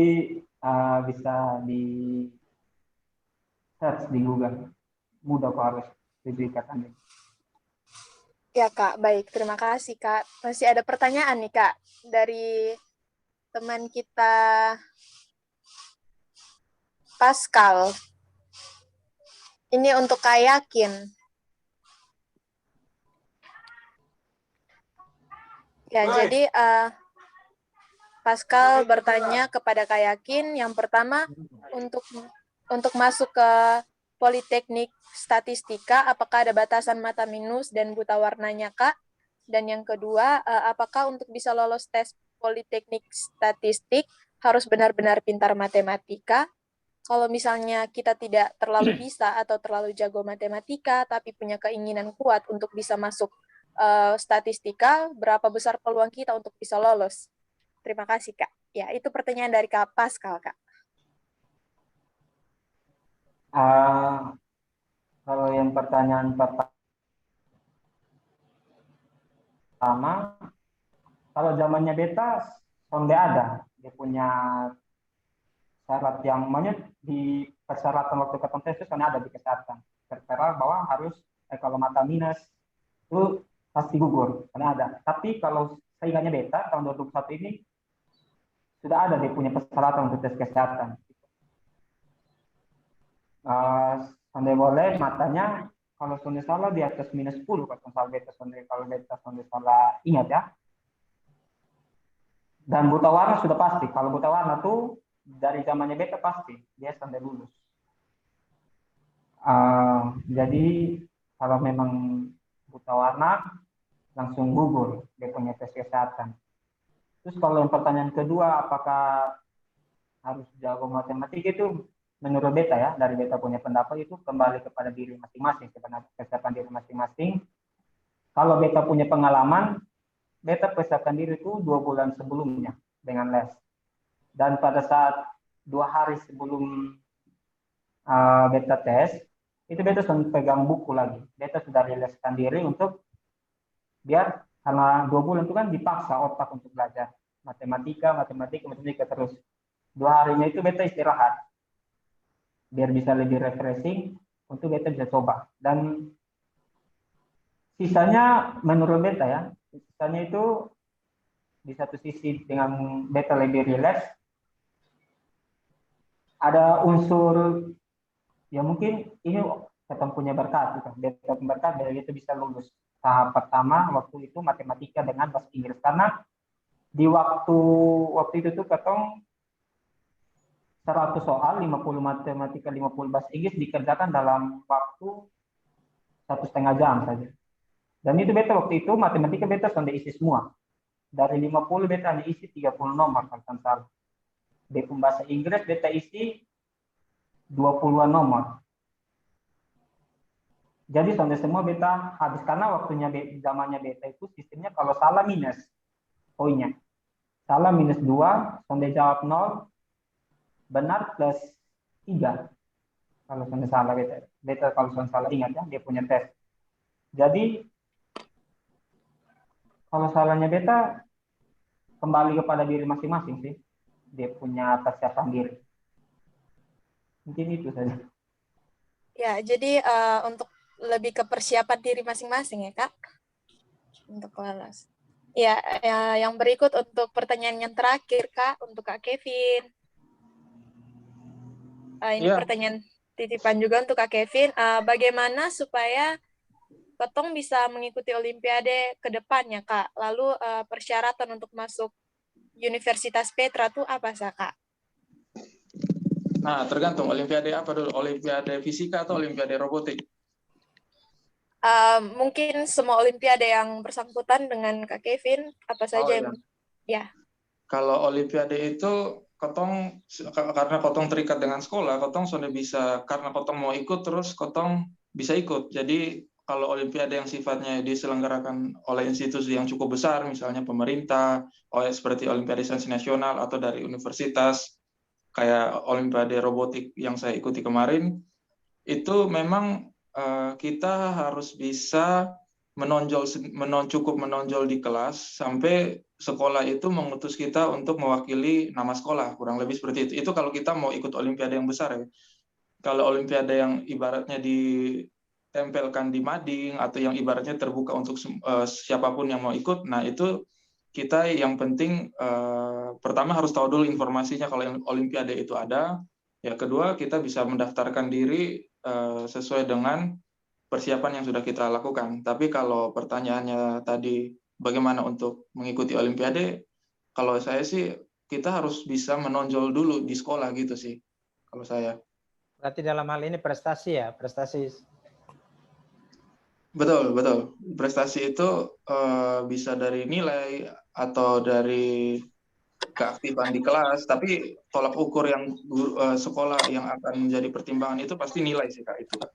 bisa di search di Google. Mudah kok harus diberikan. Ya Kak, baik. Terima kasih Kak. Masih ada pertanyaan nih Kak dari teman kita Pascal. Ini untuk Kak Yakin. Ya, jadi Pascal bertanya kepada Kak Yakin, yang pertama untuk masuk ke Politeknik Statistika, apakah ada batasan mata minus dan buta warnanya Kak? Dan yang kedua, apakah untuk bisa lolos tes Politeknik Statistik harus benar-benar pintar matematika? Kalau misalnya kita tidak terlalu bisa atau terlalu jago matematika, tapi punya keinginan kuat untuk bisa masuk statistika, berapa besar peluang kita untuk bisa lolos? Terima kasih, Kak. Ya, itu pertanyaan dari Kak Pascal, Kak. Kalau yang pertanyaan pertama, kalau zamannya beta, sonde ada. Dia punya syarat yang namanya di persyaratan waktu ketemu tes itu ada di kesehatan. Tertera bahwa harus kalau mata minus itu pasti gugur, karena ada. Tapi kalau seingatnya beta tahun 2021 ini sudah ada dia punya persyaratan untuk tes kesehatan. Sonde boleh matanya kalau sonde salah di atas minus 10 kalau beta sonde, kalau beta sonde salah ingat ya. Dan buta warna sudah pasti. Kalau buta warna tuh dari zamannya beta pasti dia sampai lulus. Jadi kalau memang buta warna langsung gugur dia punya tes kesehatan. Terus kalau yang pertanyaan kedua, apakah harus jago matematika, itu menurut beta ya, dari beta punya pendapat itu kembali kepada diri masing-masing, kepada kesiapan diri masing-masing. Kalau beta punya pengalaman, beta persiapkan diri itu 2 bulan sebelumnya dengan les. Dan pada saat 2 hari sebelum beta tes, itu beta sudah pegang buku lagi. Beta sudah riliskan diri untuk biar, karena 2 bulan itu kan dipaksa otak untuk belajar matematika terus. 2 harinya itu beta istirahat. Biar bisa lebih refreshing untuk beta bisa coba. Dan sisanya menurut beta ya, sisanya itu di satu sisi dengan beta lebih rileks, ada unsur ya mungkin ini ketemu punya berkat, beta berkat dari itu bisa lulus tahap pertama waktu itu matematika dengan bahasa Inggris, karena di waktu itu tuh ketong 100 soal, 50 matematika, 50 bahasa Inggris dikerjakan dalam waktu 1,5 jam saja. Dan itu beta waktu itu matematika beta sudah isi semua. Dari 50 beta hanya isi 30 nomor kalau salah. Di bahasa Inggris beta isi 20-an nomor. Jadi sampai semua beta habis, karena waktunya zamannya beta itu sistemnya kalau salah minus poinnya. Salah minus 2, sampai jawab 0, benar plus 3. Kalau sampai salah beta kalau sampai salah ingat ya, dia punya tes. Jadi kalau salahnya beta kembali kepada diri masing-masing sih, dia punya persiapan diri. Mungkin itu saja. Ya, jadi untuk lebih ke persiapan diri masing-masing ya, Kak, untuk kelas. Ya, yang berikut untuk pertanyaan yang terakhir, Kak, untuk Kak Kevin. Ini Iya. pertanyaan titipan juga untuk Kak Kevin. Bagaimana supaya Ketong bisa mengikuti Olimpiade ke depannya, Kak? Lalu persyaratan untuk masuk Universitas Petra tuh apa sih, Kak? Nah, tergantung Olimpiade apa dulu, Olimpiade fisika atau Olimpiade robotik. Mungkin semua Olimpiade yang bersangkutan dengan Kak Kevin, apa saja yang ya. Kalau Olimpiade itu Kotong karena Kotong terikat dengan sekolah, Kotong sudah bisa karena Kotong mau ikut terus Kotong bisa ikut. Jadi kalau Olimpiade yang sifatnya diselenggarakan oleh institusi yang cukup besar, misalnya pemerintah, seperti Olimpiade Sains Nasional atau dari universitas, kayak Olimpiade robotik yang saya ikuti kemarin, itu memang kita harus bisa cukup menonjol di kelas sampai sekolah itu mengutus kita untuk mewakili nama sekolah, kurang lebih seperti itu. Itu kalau kita mau ikut Olimpiade yang besar ya. Kalau Olimpiade yang ibaratnya ditempelkan di mading atau yang ibaratnya terbuka untuk siapapun yang mau ikut, nah itu kita yang penting pertama harus tahu dulu informasinya kalau yang Olimpiade itu ada. Ya kedua kita bisa mendaftarkan diri sesuai dengan persiapan yang sudah kita lakukan. Tapi kalau pertanyaannya tadi bagaimana untuk mengikuti Olimpiade, kalau saya sih kita harus bisa menonjol dulu di sekolah gitu sih. Kalau saya. Berarti dalam hal ini prestasi ya, prestasi. Betul, betul. Prestasi itu bisa dari nilai atau dari keaktifan di kelas, tapi tolak ukur yang sekolah yang akan menjadi pertimbangan itu pasti nilai sih Kak itu Kak.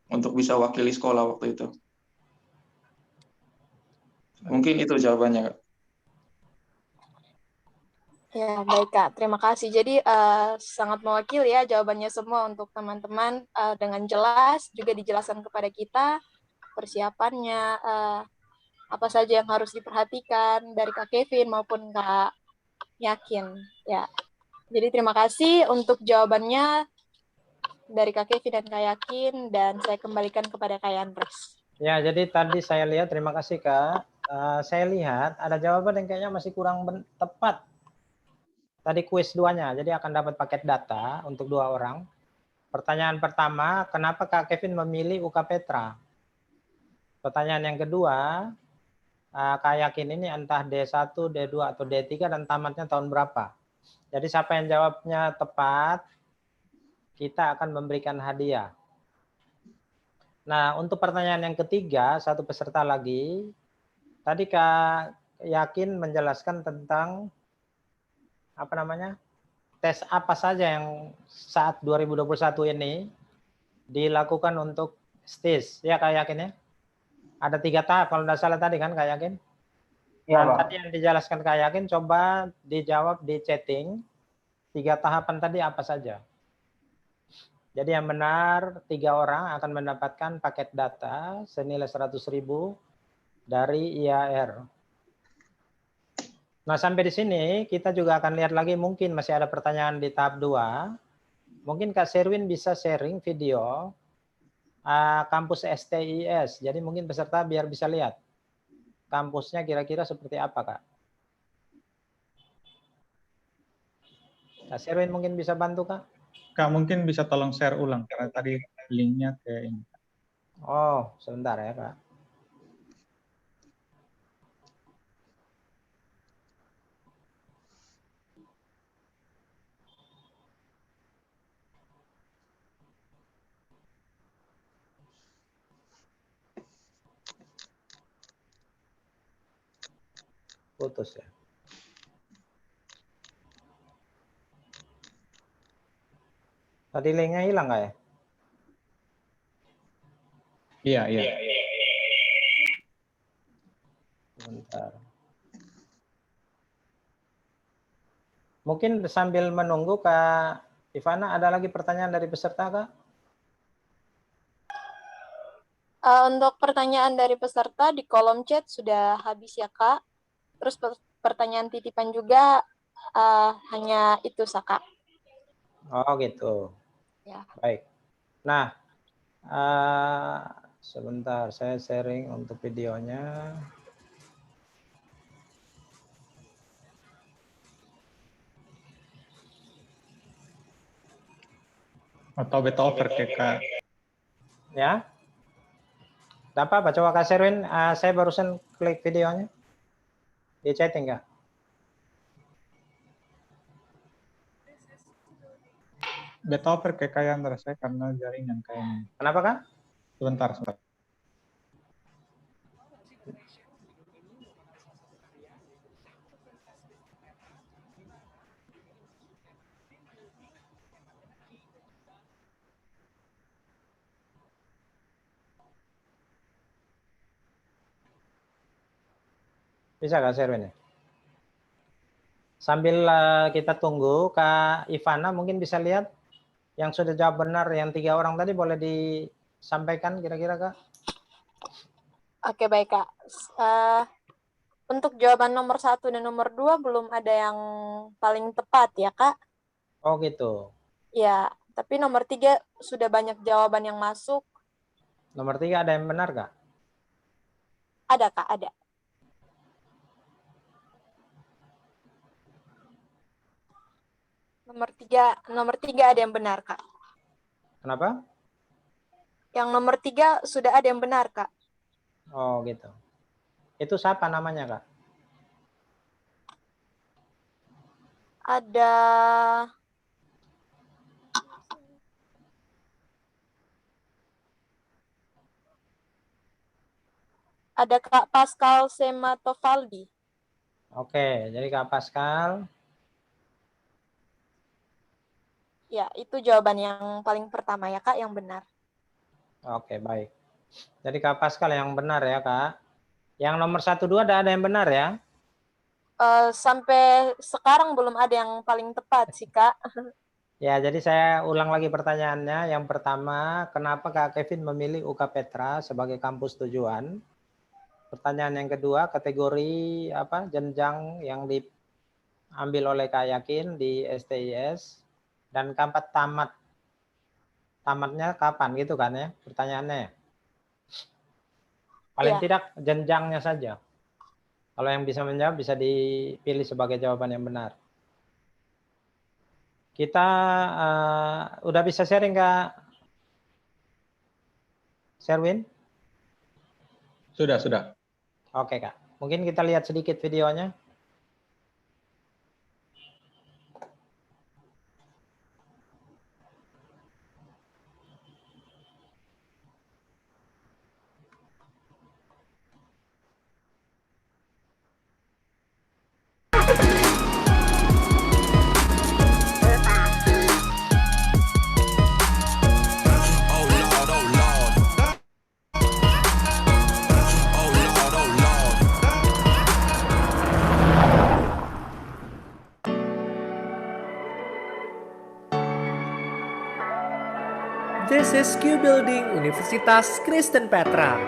Untuk bisa wakili sekolah waktu itu. Mungkin itu jawabannya Kak. Ya, baik Kak. Terima kasih. Jadi sangat mewakili ya jawabannya semua untuk teman-teman dengan jelas, juga dijelaskan kepada kita persiapannya, apa saja yang harus diperhatikan dari Kak Kevin maupun Kak Yakin. Ya. Jadi terima kasih untuk jawabannya dari Kak Kevin dan Kak Yakin, dan saya kembalikan kepada Kak Yandres. Ya, jadi tadi saya lihat, terima kasih Kak. Saya lihat ada jawaban yang kayaknya masih kurang tepat. Tadi kuis 2-nya, jadi akan dapat paket data untuk 2 orang. Pertanyaan pertama, kenapa Kak Kevin memilih UK Petra? Pertanyaan yang kedua, Kak Yakin ini entah D1, D2, atau D3 dan tamatnya tahun berapa? Jadi siapa yang jawabnya tepat, kita akan memberikan hadiah. Nah, untuk pertanyaan yang ketiga, satu peserta lagi. Tadi Kak Yakin menjelaskan tentang tes apa saja yang saat 2021 ini dilakukan untuk STIS. Ya Kak Yakin ya? Ada 3 tahap kalau tidak salah tadi kan Kak Yakin? Ya, Dan Pak. tadi yang dijelaskan Kak Yakin, coba dijawab di chatting. 3 tahapan tadi apa saja? Jadi yang benar 3 orang akan mendapatkan paket data senilai 100.000 dari IAR. Nah, sampai di sini kita juga akan lihat lagi, mungkin masih ada pertanyaan di tahap 2. Mungkin Kak Sherwin bisa sharing video kampus STIS. Jadi mungkin peserta biar bisa lihat kampusnya kira-kira seperti apa, Kak. Kak Sherwin mungkin bisa bantu, Kak? Kak, mungkin bisa tolong share ulang karena tadi linknya ke ini. Oh, sebentar ya, Kak. Putus ya. Tadi linknya hilang nggak ya? Iya, iya. Sebentar. Mungkin sambil menunggu Kak Ivana, ada lagi pertanyaan dari peserta, Kak? Untuk pertanyaan dari peserta di kolom chat sudah habis ya Kak. Terus pertanyaan titipan juga hanya itu, Kak. Oh gitu. Ya. Baik. Nah, sebentar saya sharing untuk videonya. Atau beta over ke Kak. Ya. Tidak apa-apa, coba Kak Sherwin, saya barusan klik videonya. Di chatting nggak? Beta over ke Kak Yandra saya karena jaringan kayaknya. Kenapa Kak? Sebentar. Bisa Kak Sherwin ya? Sambil kita tunggu, Kak Ivana mungkin bisa lihat yang sudah jawab benar, yang 3 orang tadi boleh disampaikan kira-kira Kak? Oke, baik Kak. Untuk jawaban nomor 1 dan nomor 2 belum ada yang paling tepat ya Kak? Oh gitu. Ya, tapi nomor 3 sudah banyak jawaban yang masuk. Nomor 3 ada yang benar Kak? Ada Kak, ada. Nomor 3 ada yang benar Kak. Kenapa? Yang nomor 3 sudah ada yang benar Kak. Oh gitu. Itu siapa namanya Kak? Ada Kak Pascal Sematovaldi. Oke, jadi Kak Pascal. Ya, itu jawaban yang paling pertama ya Kak, yang benar. Oke, baik. Jadi Kak Pascal yang benar ya Kak. Yang nomor 1, 2 ada yang benar ya? Sampai sekarang belum ada yang paling tepat sih Kak. Ya, jadi saya ulang lagi pertanyaannya. Yang pertama, kenapa Kak Kevin memilih UK Petra sebagai kampus tujuan? Pertanyaan yang kedua, kategori apa jenjang yang diambil oleh Kak Yakin di STIS, dan keempat tamatnya kapan gitu kan ya pertanyaannya. Paling tidak jenjangnya saja. Kalau yang bisa menjawab bisa dipilih sebagai jawaban yang benar. Kita udah bisa sharing Kak Sherwin? Sudah. Oke Kak, mungkin kita lihat sedikit videonya. This is Q Building Universitas Kristen Petra.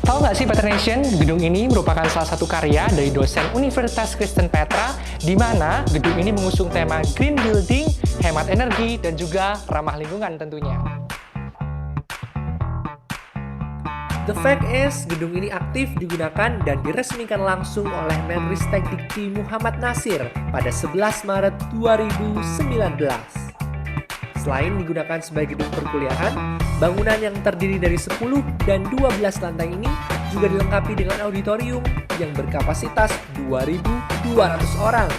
Tahu nggak sih Petra Nation, gedung ini merupakan salah satu karya dari dosen Universitas Kristen Petra, di mana gedung ini mengusung tema Green Building, hemat energi, dan juga ramah lingkungan tentunya. The fact is, gedung ini aktif digunakan dan diresmikan langsung oleh Menristek Dikti Muhammad Nasir pada 11 Maret 2019. Selain digunakan sebagai gedung perkuliahan, bangunan yang terdiri dari 10 dan 12 lantai ini juga dilengkapi dengan auditorium yang berkapasitas 2.200 orang.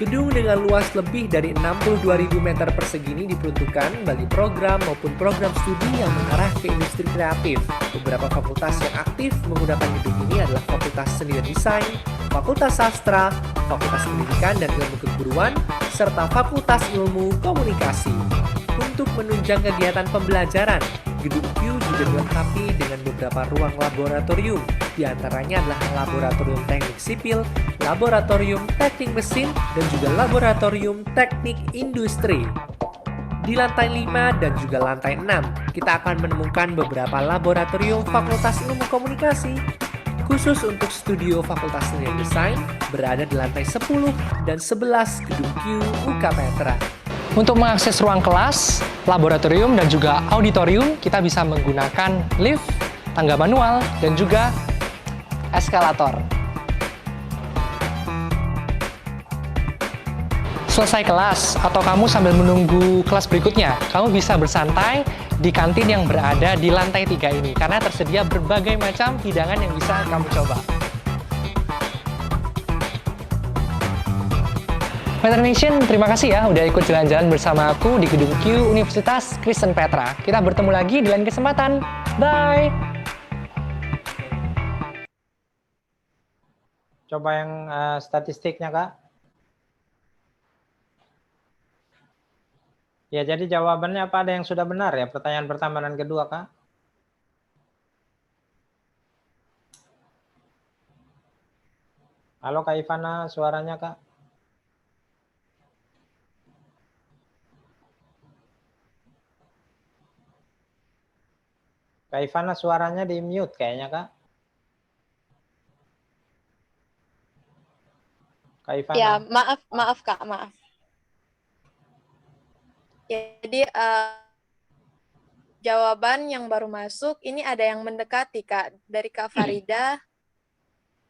Gedung dengan luas lebih dari 62.000 meter persegi ini diperuntukkan bagi program maupun program studi yang mengarah ke industri kreatif. Beberapa fakultas yang aktif menggunakan gedung ini adalah Fakultas Seni dan Desain, Fakultas Sastra, Fakultas Pendidikan dan Ilmu Keguruan, serta Fakultas Ilmu Komunikasi. Untuk menunjang kegiatan pembelajaran, gedung Q juga dilengkapi dengan beberapa ruang laboratorium. Di antaranya adalah Laboratorium Teknik Sipil, Laboratorium Teknik Mesin, dan juga Laboratorium Teknik Industri. Di lantai 5 dan juga lantai 6, kita akan menemukan beberapa laboratorium Fakultas Ilmu Komunikasi. Khusus untuk studio Fakultas Seni dan Desain berada di lantai 10 dan 11 Gedung Q UK Petra. Untuk mengakses ruang kelas, laboratorium, dan juga auditorium, kita bisa menggunakan lift, tangga manual, dan juga eskalator. Selesai kelas, atau kamu sambil menunggu kelas berikutnya, kamu bisa bersantai di kantin yang berada di lantai 3 ini, karena tersedia berbagai macam hidangan yang bisa kamu coba. Petra Nation, terima kasih ya udah ikut jalan-jalan bersama aku di Gedung Q Universitas Kristen Petra. Kita bertemu lagi di lain kesempatan. Bye! Coba yang statistiknya, Kak. Ya, jadi jawabannya apa ada yang sudah benar ya? Pertanyaan pertama dan kedua, Kak. Halo Kak Ivana, suaranya Kak. Kak Ivana suaranya di mute kayaknya Kak. Kak Ivana. Ya, maaf Kak, maaf. Jadi jawaban yang baru masuk ini ada yang mendekati Kak dari Kak Farida.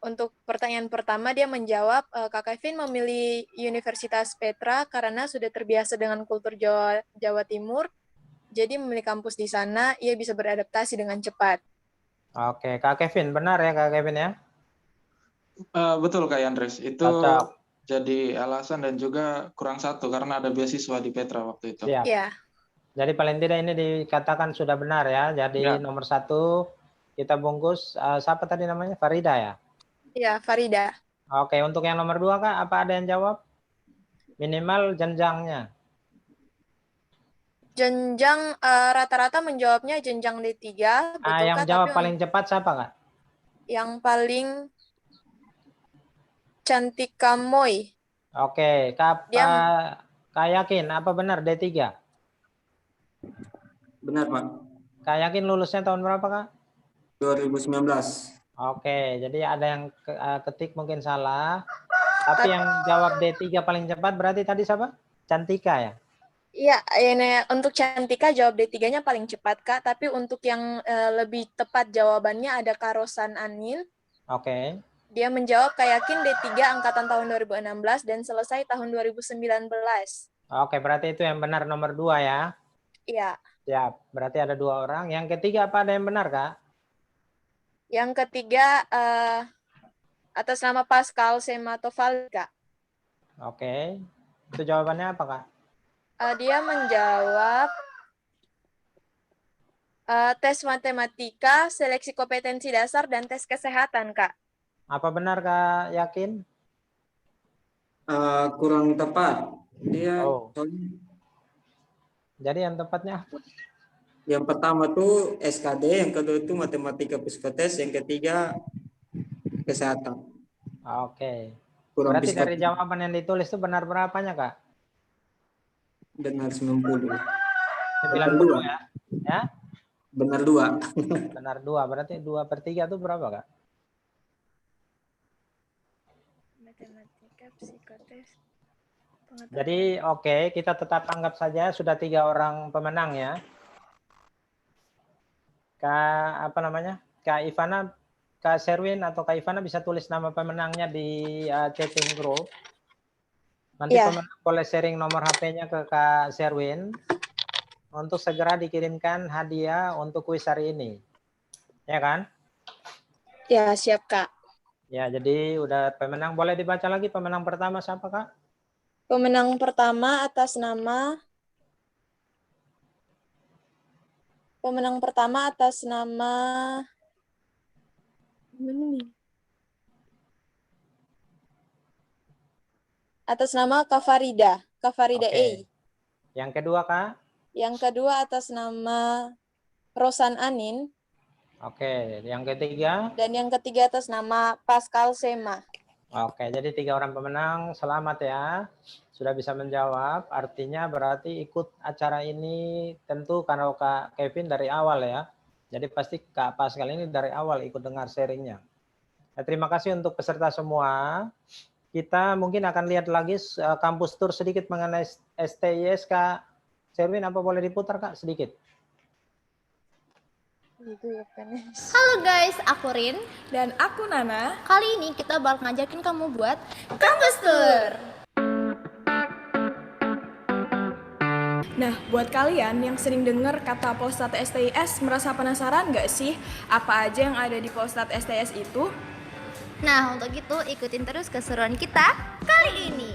Untuk pertanyaan pertama dia menjawab Kak Kevin memilih Universitas Petra karena sudah terbiasa dengan kultur Jawa Timur. Jadi memilih kampus di sana ia bisa beradaptasi dengan cepat. Oke, Kak Kevin benar ya Kak Kevin ya? Betul Kak Yandres, itu Cocok. jadi alasan dan juga kurang satu karena ada beasiswa di Petra waktu itu. Siap. Ya. Jadi paling tidak ini dikatakan sudah benar ya. Jadi Ya. nomor 1 kita bungkus siapa tadi namanya? Farida ya? Ya, Farida. Oke, untuk yang nomor 2 Kak, apa ada yang jawab? Minimal jenjangnya. Jenjang rata-rata menjawabnya jenjang D3. Betul, Yang Kak? jawab Tapi paling cepat siapa Kak? yang paling Cantika Moy. Oke, Kak yakin apa benar D3? Benar, Pak. Kak yakin lulusnya tahun berapa Kak? 2019. Oke, jadi ada yang ketik mungkin salah. Tapi yang jawab D3 paling cepat berarti tadi siapa? Cantika ya? Iya, ini untuk Cantika jawab D3-nya paling cepat, Kak. Tapi untuk yang lebih tepat jawabannya ada Karosan Anin. Oke. Dia menjawab Kak yakin D3 angkatan tahun 2016 dan selesai tahun 2019. Oke, berarti itu yang benar nomor 2 ya? Iya. Siap, berarti ada 2 orang. Yang ketiga apa ada yang benar Kak? Yang ketiga atas nama Pascal Sematoval, Kak. Oke, itu jawabannya apa Kak? Dia menjawab tes matematika, seleksi kompetensi dasar, dan tes kesehatan, Kak. Apa benar Kak yakin? Kurang tepat. Dia Jadi yang tepatnya apa? Yang pertama tuh SKD, yang kedua itu matematika psikotes, yang ketiga kesehatan. Oke. Kurang Berarti dari psikotes. jawaban yang ditulis itu benar berapanya Kak? Benar 90. 90 ya? Ya? Benar 2. Benar 2, berarti 2/3 itu berapa Kak? Matematika, psikotes, pengetahuan. Jadi oke, kita tetap anggap saja sudah 3 orang pemenang ya. Kak Kak Ivana, Kak Sherwin atau Kak Ivana bisa tulis nama pemenangnya di chatting group. Nanti pemenang boleh sharing nomor HP-nya ke Kak Sherwin untuk segera dikirimkan hadiah untuk kuis hari ini. Ya kan? Ya, siap Kak. Ya, jadi udah pemenang. Boleh dibaca lagi pemenang pertama siapa Kak? Pemenang pertama atas nama Kak Farida. Kak Farida Oke. A. Yang kedua Kak? Yang kedua atas nama Rosan Anin. Oke, yang ketiga? Dan yang ketiga atas nama Pascal Sema. Oke, jadi 3 orang pemenang, selamat ya. Sudah bisa menjawab, artinya berarti ikut acara ini tentu karena Kak Kevin dari awal ya. Jadi pasti Kak Pascal ini dari awal ikut dengar sharingnya. Nah, terima kasih untuk peserta semua. Kita mungkin akan lihat lagi kampus tour sedikit mengenai STIS. Kak Sherwin, apa boleh diputar Kak sedikit? Halo guys, aku Rin dan aku Nana. Kali ini kita bakal ngajakin kamu buat kampus tour. Nah, buat kalian yang sering dengar kata Polstat STIS, merasa penasaran nggak sih apa aja yang ada di Polstat STIS itu? Nah, untuk itu ikutin terus keseruan kita kali ini.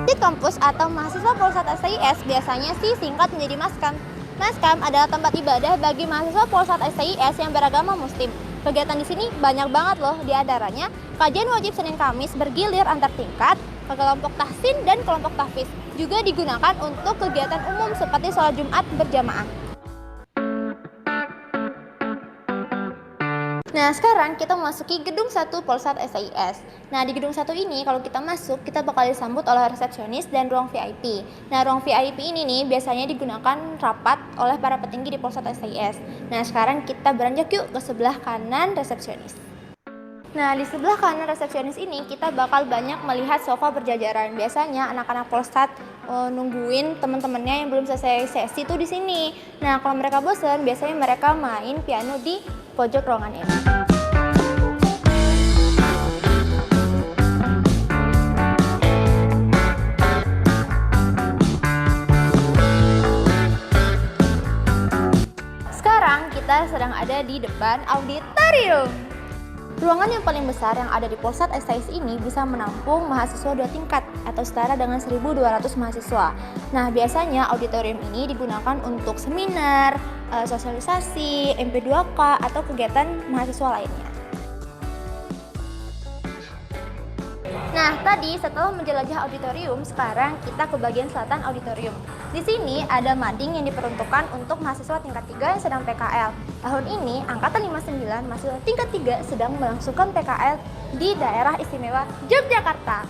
Di kampus atau mahasiswa Polsat STIS biasanya sih singkat menjadi Maskam. Maskam adalah tempat ibadah bagi mahasiswa Polsat STIS yang beragama Muslim. Kegiatan di sini banyak banget loh, di antaranya kajian wajib Senin Kamis bergilir antar tingkat, ke kelompok tahsin dan kelompok tahfiz. Juga digunakan untuk kegiatan umum seperti sholat Jumat berjamaah. Nah, sekarang kita memasuki gedung 1 Polsat STIS. Nah, di gedung 1 ini kalau kita masuk, kita bakal disambut oleh resepsionis dan ruang VIP. Nah, ruang VIP ini nih biasanya digunakan rapat oleh para petinggi di Polsat STIS. Nah, sekarang kita beranjak yuk ke sebelah kanan resepsionis. Nah, di sebelah kanan resepsionis ini kita bakal banyak melihat sofa berjajaran. Biasanya anak-anak Polsat nungguin teman-temannya yang belum selesai sesi tuh di sini. Nah, kalau mereka bosan, biasanya mereka main piano di pojok ruangan ini. Sekarang kita sedang ada di depan auditorium. Ruangan yang paling besar yang ada di Polsat STIS ini bisa menampung mahasiswa 2 tingkat atau setara dengan 1.200 mahasiswa. Nah, biasanya auditorium ini digunakan untuk seminar, sosialisasi, MP2K, atau kegiatan mahasiswa lainnya. Nah, tadi setelah menjelajah auditorium, sekarang kita ke bagian selatan auditorium. Di sini ada mading yang diperuntukkan untuk mahasiswa tingkat 3 yang sedang PKL. Tahun ini, Angkatan 59 mahasiswa tingkat 3 sedang melangsungkan PKL di Daerah Istimewa Yogyakarta.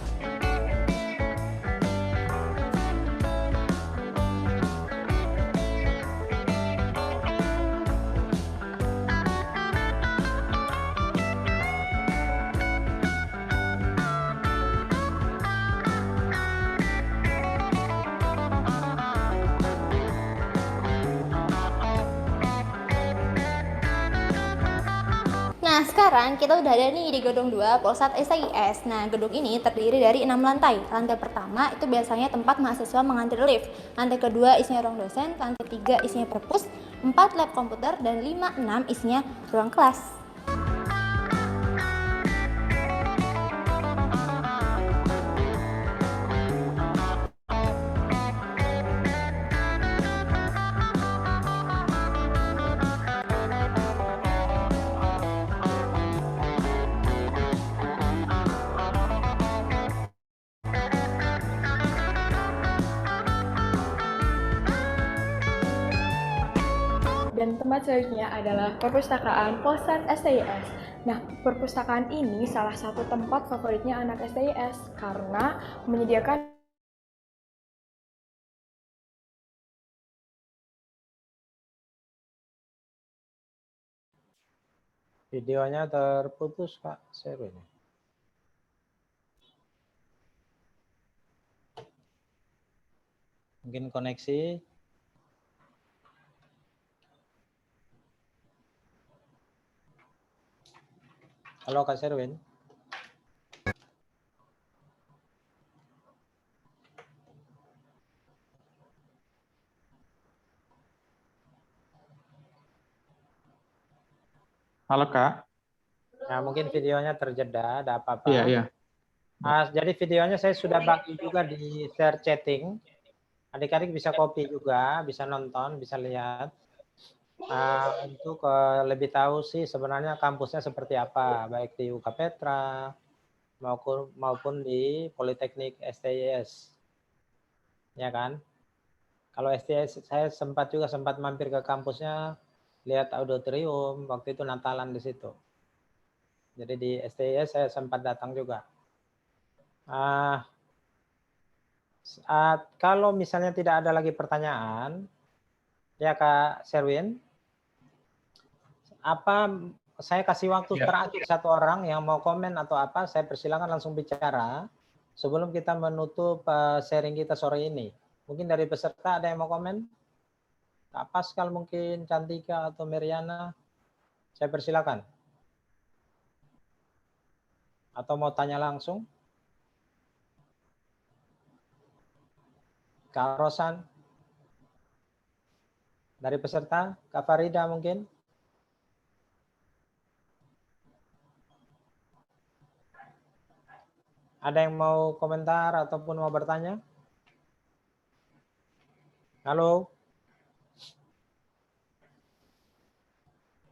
Nah, sekarang kita udah ada nih di gedung 2 Polsat STIS. Nah, gedung ini terdiri dari 6 lantai. Lantai pertama itu biasanya tempat mahasiswa mengantri lift. Lantai kedua isinya ruang dosen, lantai 3 isinya perpus, 4 lab komputer, dan 5, 6 isinya ruang kelas. Dan tempat selanjutnya adalah perpustakaan Polsat STIS. Nah, perpustakaan ini salah satu tempat favoritnya anak STIS karena menyediakan Videonya terputus Kak Sherwin. Mungkin koneksi. Halo Kak Sherwin. Halo Kak. Nah, mungkin videonya terjeda, ada apa-apa. Iya, iya. Jadi videonya saya sudah bagi juga di share chatting. Adik-adik bisa copy juga, bisa nonton, bisa lihat. Untuk lebih tahu sih sebenarnya kampusnya seperti apa, baik di UK Petra maupun di Politeknik STIS. Ya kan? Kalau STIS saya sempat mampir ke kampusnya, lihat auditorium, waktu itu Natalan di situ. Jadi di STIS saya sempat datang juga. Kalau misalnya tidak ada lagi pertanyaan, ya Kak Sherwin, saya kasih waktu terakhir satu orang yang mau komen atau apa, saya persilakan langsung bicara sebelum kita menutup sharing kita sore ini. Mungkin dari peserta ada yang mau komen? Kak Pascal mungkin, Cantika atau Meriana, saya persilakan. Atau mau tanya langsung? Kak Rosan? Dari peserta, Kak Farida mungkin? Ada yang mau komentar ataupun mau bertanya? Halo?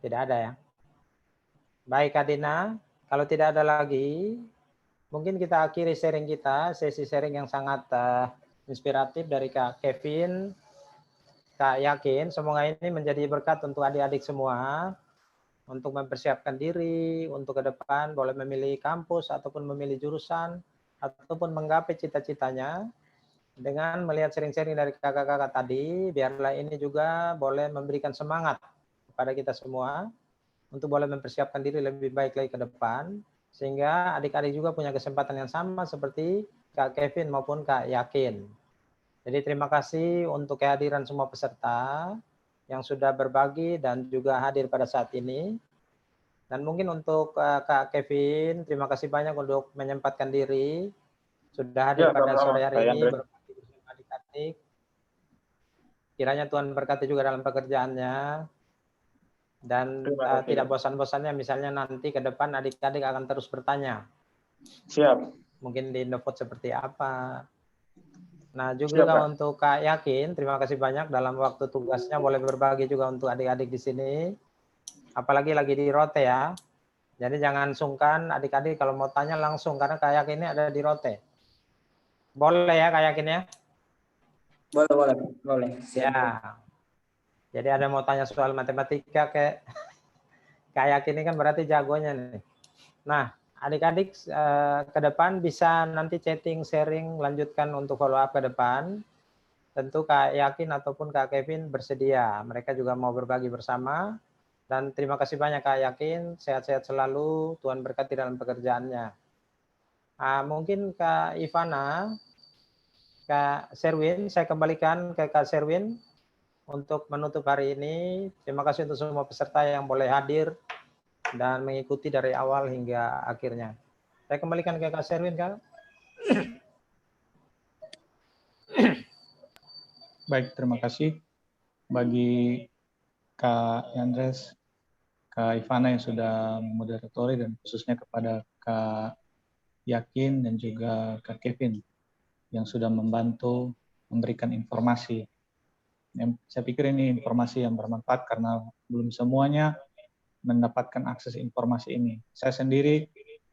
Tidak ada ya? Baik Kak Dina, kalau tidak ada lagi, mungkin kita akhiri sharing kita, sesi sharing yang sangat inspiratif dari Kak Kevin, Kak Yakin, semoga ini menjadi berkat untuk adik-adik semua, untuk mempersiapkan diri, untuk ke depan boleh memilih kampus ataupun memilih jurusan, ataupun menggapai cita-citanya, dengan melihat sharing-sharing dari kakak-kakak tadi, biarlah ini juga boleh memberikan semangat kepada kita semua, untuk boleh mempersiapkan diri lebih baik lagi ke depan, sehingga adik-adik juga punya kesempatan yang sama seperti Kak Kevin maupun Kak Yakin. Jadi terima kasih untuk kehadiran semua peserta yang sudah berbagi dan juga hadir pada saat ini. Dan mungkin untuk Kak Kevin, terima kasih banyak untuk menyempatkan diri, sudah hadir pada sore hari ini berbagi bersama adik-adik. Kiranya Tuhan berkati juga dalam pekerjaannya. Dan tidak bosan-bosannya misalnya nanti ke depan adik-adik akan terus bertanya. Siap. Mungkin di Indofood seperti apa. Nah juga siap, untuk Kak Yakin, terima kasih banyak dalam waktu tugasnya boleh berbagi juga untuk adik-adik di sini. Apalagi lagi di Rote ya. Jadi jangan sungkan adik-adik kalau mau tanya langsung karena Kak Yakin ini ada di Rote. Boleh ya Kak Yakin ya? Boleh. Siap. Ya. Jadi ada mau tanya soal matematika kayak Yakin ini kan berarti jagonya nih. Nah, adik-adik ke depan bisa nanti chatting, sharing, lanjutkan untuk follow up ke depan. Tentu Kak Yakin ataupun Kak Kevin bersedia. Mereka juga mau berbagi bersama. Dan terima kasih banyak Kak Yakin, sehat-sehat selalu, Tuhan berkati dalam pekerjaannya. Mungkin Kak Ivana, Kak Sherwin, saya kembalikan ke Kak Sherwin. Untuk menutup hari ini, terima kasih untuk semua peserta yang boleh hadir dan mengikuti dari awal hingga akhirnya. Saya kembalikan ke Kak Sherwin, Kak. Baik, terima kasih bagi Kak Yandres, Kak Ivana yang sudah memoderatori dan khususnya kepada Kak Yakin dan juga Kak Kevin yang sudah membantu memberikan informasi. Saya pikir ini informasi yang bermanfaat karena belum semuanya mendapatkan akses informasi ini. Saya sendiri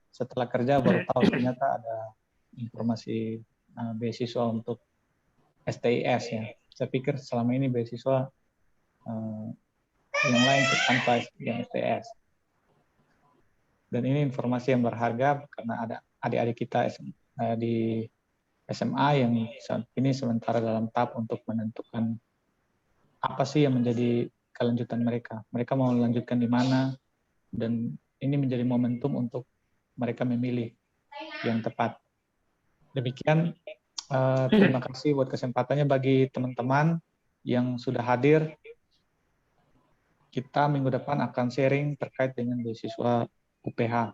setelah kerja baru tahu ternyata ada informasi beasiswa untuk STIS ya. Saya pikir selama ini beasiswa yang lain tanpa yang STIS. Dan ini informasi yang berharga karena ada adik-adik kita di SMA yang saat ini sementara dalam tahap untuk menentukan apa sih yang menjadi kelanjutan mereka. Mereka mau melanjutkan di mana, dan ini menjadi momentum untuk mereka memilih yang tepat. Demikian, terima kasih buat kesempatannya bagi teman-teman yang sudah hadir. Kita minggu depan akan sharing terkait dengan beasiswa UPH.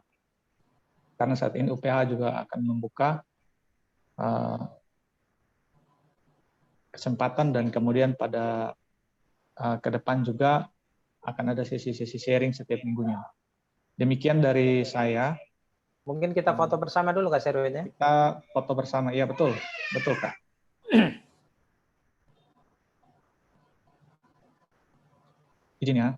Karena saat ini UPH juga akan membuka kesempatan dan kemudian pada ke depan juga akan ada sesi-sesi sharing setiap minggunya. Demikian dari saya. Mungkin kita foto bersama dulu Kak Sherwin ya. Kita foto bersama, iya betul Kak. Izin ya.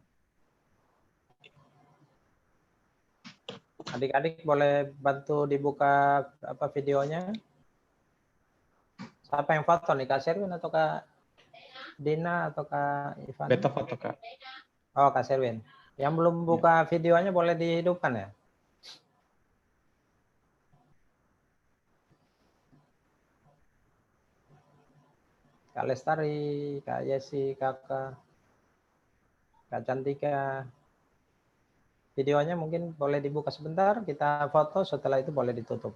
Adik-adik boleh bantu dibuka videonya. Siapa yang foto nih, Kak Sherwin atau Kak Dina atau Kak Ivan? Beta foto Kak. Oh Kak Sherwin. Yang belum buka videonya boleh dihidupkan ya? Kak Lestari, Kak Yesi, Kakak, Kak Cantika. Videonya mungkin boleh dibuka sebentar, kita foto, setelah itu boleh ditutup.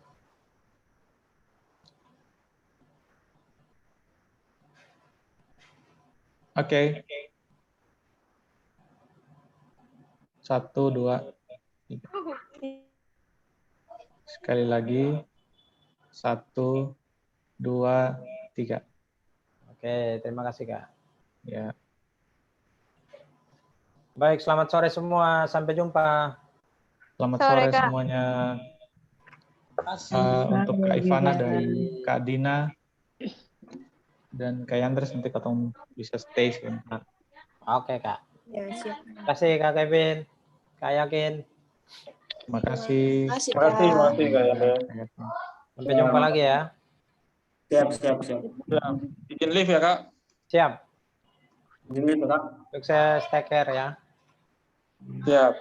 Oke. 1, 2, 3. Sekali lagi. 1, 2, 3. Oke, terima kasih Kak. Ya. Baik, selamat sore semua. Sampai jumpa. Selamat Sore, sore Kak. semuanya. Untuk Kak Ivana dan Kak Dina dan Kak Yandres nanti ketemu bisa stay sebentar. Oke Kak. Ya, siap. Terima kasih Kak Kevin, Kak Yakin. Terima kasih. Terima kasih Kak Yandres. Sampai jumpa lagi ya. Siap. Ya, izin live ya Kak. Siap. Jadi Kak. Sukses, take care ya. Siap.